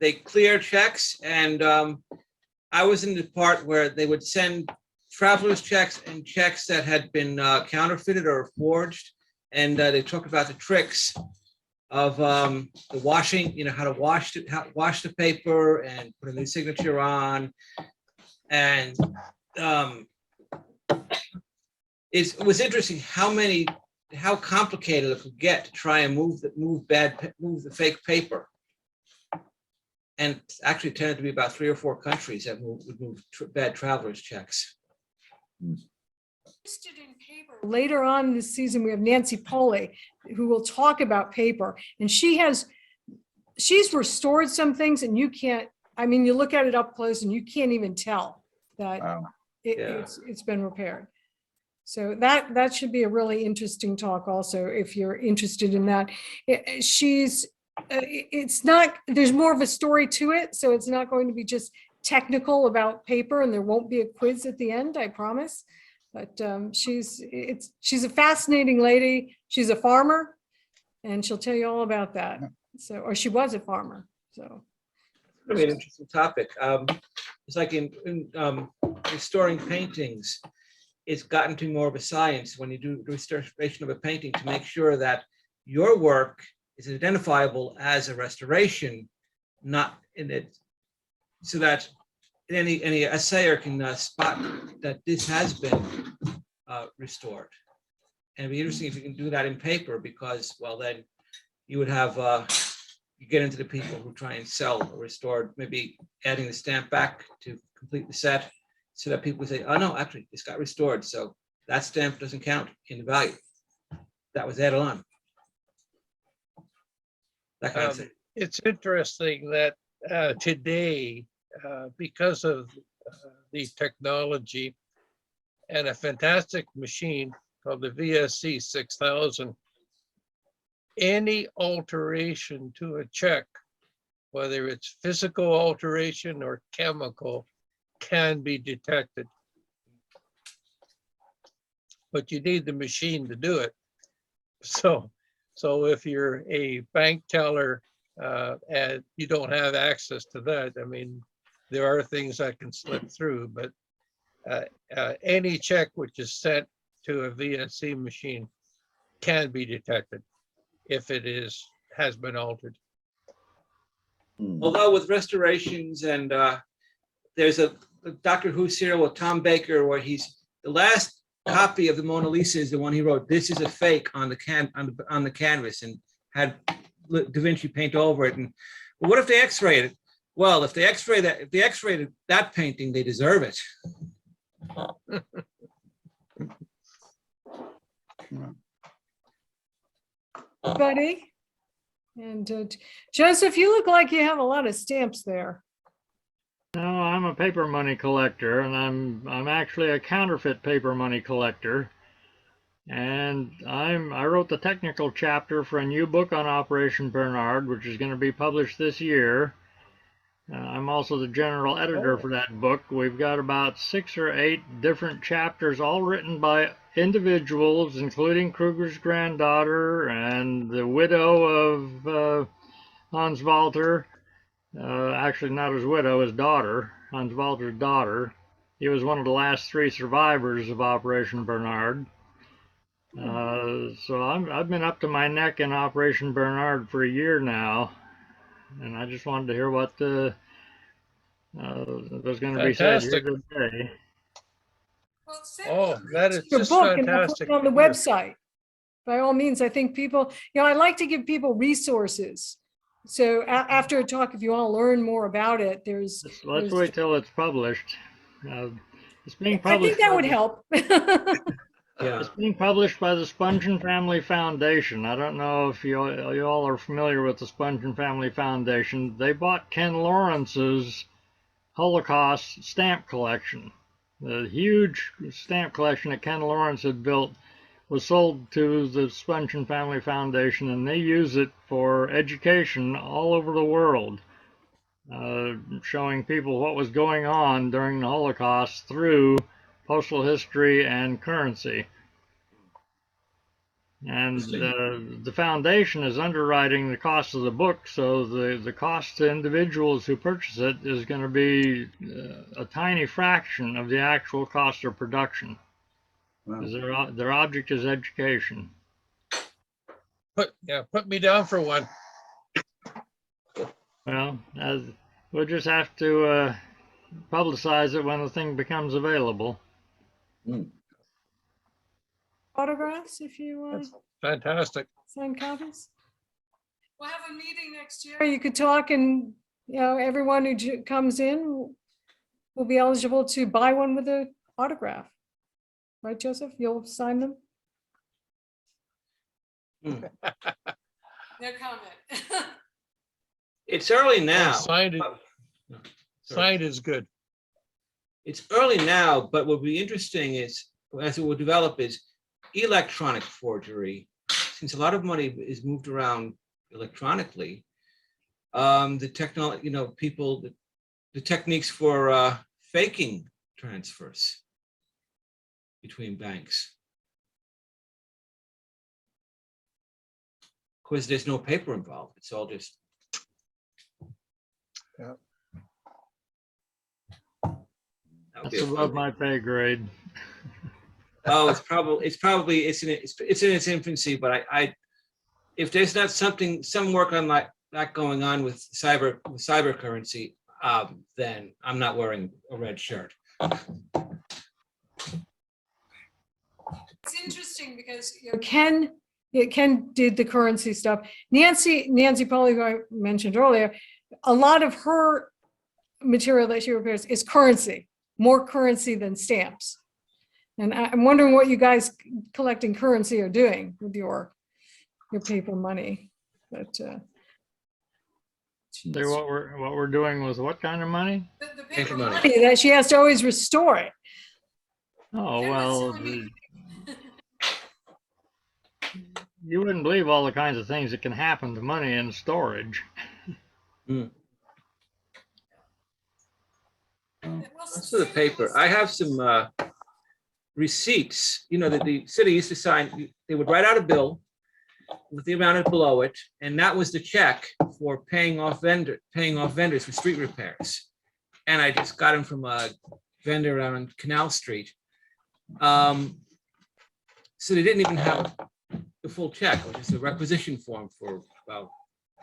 they clear checks, and I was in the part where they would send travelers checks and checks that had been counterfeited or forged, and they talked about the tricks of the washing, how to wash it, wash the paper and put a new signature on. And it was interesting how complicated it could get to try and move the fake paper. And actually tended to be about 3 or 4 countries that would move bad travelers checks. Interested in paper. Later on this season, we have Nancy Poley, who will talk about paper. And she's restored some things, and you can't, I mean, you look at it up close and you can't even tell that it's been repaired. So that should be a really interesting talk also, if you're interested in that. It's not, there's more of a story to it, so it's not going to be just technical about paper, and there won't be a quiz at the end, I promise. But she's a fascinating lady. She's a farmer, and she'll tell you all about that. So, or she was a farmer. So, Really an interesting topic. It's like in restoring paintings, it's gotten to more of a science when you do the restoration of a painting to make sure that your work is identifiable as a restoration, not in it, so that any assayer can spot that this has been restored. And it'd be interesting if you can do that in paper, because, well, then you would have, you get into the people who try and sell a restored, maybe adding the stamp back to complete the set, so that people say, oh no, actually this got restored, so that stamp doesn't count in the value. That was added on. That kind of thing. It's interesting that today, because of the technology and a fantastic machine called the VSC 6000, any alteration to a check, whether it's physical alteration or chemical, can be detected. But you need the machine to do it. So if you're a bank teller and you don't have access to that, I mean, there are things that can slip through, but any check which is sent to a VSC machine can be detected if it has been altered. Although with restorations, and there's a Doctor Who serial with Tom Baker where the last copy of the Mona Lisa is the one he wrote, "This is a fake" on the canvas, and had Da Vinci paint over it. And well, what if they X-rayed it? Well, if they X-rayed that painting, they deserve it. buddy. And Joseph, you look like you have a lot of stamps there. No, I'm a paper money collector, and I'm actually a counterfeit paper money collector. And I wrote the technical chapter for a new book on Operation Bernard, which is going to be published this year. I'm also the general editor for that book. We've got about 6 or 8 different chapters, all written by individuals, including Kruger's granddaughter and the widow of Hans Walter. Actually, not his widow, his daughter, Hans Walter's daughter. He was one of the last 3 survivors of Operation Bernard. So I've been up to my neck in Operation Bernard for a year now, and I just wanted to hear what was going to be said here today. Oh, that is Your just book, and I'll put fantastic. it on the website. By all means, I think people, I like to give people resources. So after a talk, if you want to learn more about it, Let's wait till it's published. It's being I published. think that would help. Yeah. It's being published by the Spongin Family Foundation. I don't know if you all are familiar with the Spongin Family Foundation. They bought Ken Lawrence's Holocaust stamp collection. The huge stamp collection that Ken Lawrence had built was sold to the Spongin Family Foundation, and they use it for education all over the world, showing people what was going on during the Holocaust through postal history and currency. And the foundation is underwriting the cost of the book, so the cost to individuals who purchase it is going to be a tiny fraction of the actual cost of production. Wow. Their object is education. Put me down for one. Well, we'll just have to publicize it when the thing becomes available. Autographs if you That's fantastic. sign copies. We'll have a meeting next year. You could talk and, everyone who comes in will be eligible to buy one with an autograph. Right, Joseph? You'll sign them? Hmm. No comment. It's early now. Signed it. Sorry. Signed is good. It's early now, but what will be interesting is, as it will develop, is electronic forgery. Since a lot of money is moved around electronically, the technology, the techniques for faking transfers between banks. Of course, there's no paper involved. It's all just. Yeah. That's above my pay grade. Oh, it's in its infancy, but if there's not some work on that going on with cyber currency, then I'm not wearing a red shirt. It's interesting because Ken did the currency stuff. Nancy probably, who I mentioned earlier, a lot of her material that she repairs is currency, more currency than stamps. And I'm wondering what you guys collecting currency are doing with your paper money. But Do what we're doing with what kind of money? the paper money that she has to always restore it. Oh, well, you wouldn't believe all the kinds of things that can happen to money in storage. That's for the paper. I have some receipts, that the city used to sign. They would write out a bill with the amount below it, and that was the check for paying off vendors for street repairs. And I just got them from a vendor on Canal Street. So they didn't even have the full check, which is a requisition form for about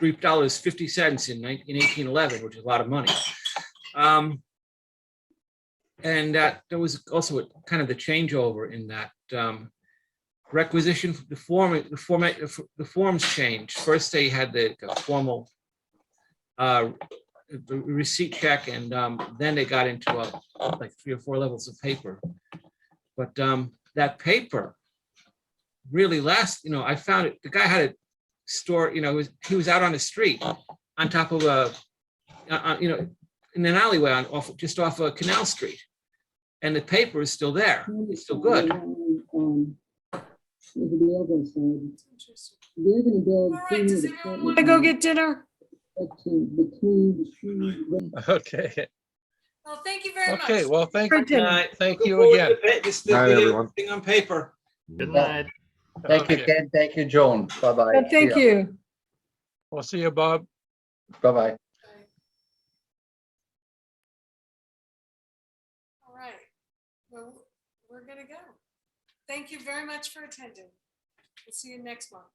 $3.50 in 1811, which is a lot of money. And there was also kind of the changeover in that requisition. The forms changed. First, they had the formal receipt check, and then they got into like 3 or 4 levels of paper. But that paper really lasts. I found it. The guy had a store. He was out on the street on top of in an alleyway just off of Canal Street, and the paper is still there. It's still good. All right, does everyone want to go get dinner? Okay. Well, thank you very much. Okay. Well, thank For dinner. you again. Night, everyone. Thing on paper. Good night. Thank you, Okay. Ken. Thank you, Joan. Bye-bye. But thank you. We'll see you, Bob. Bye-bye. All right. Well, we're going to go. Thank you very much for attending. We'll see you next month.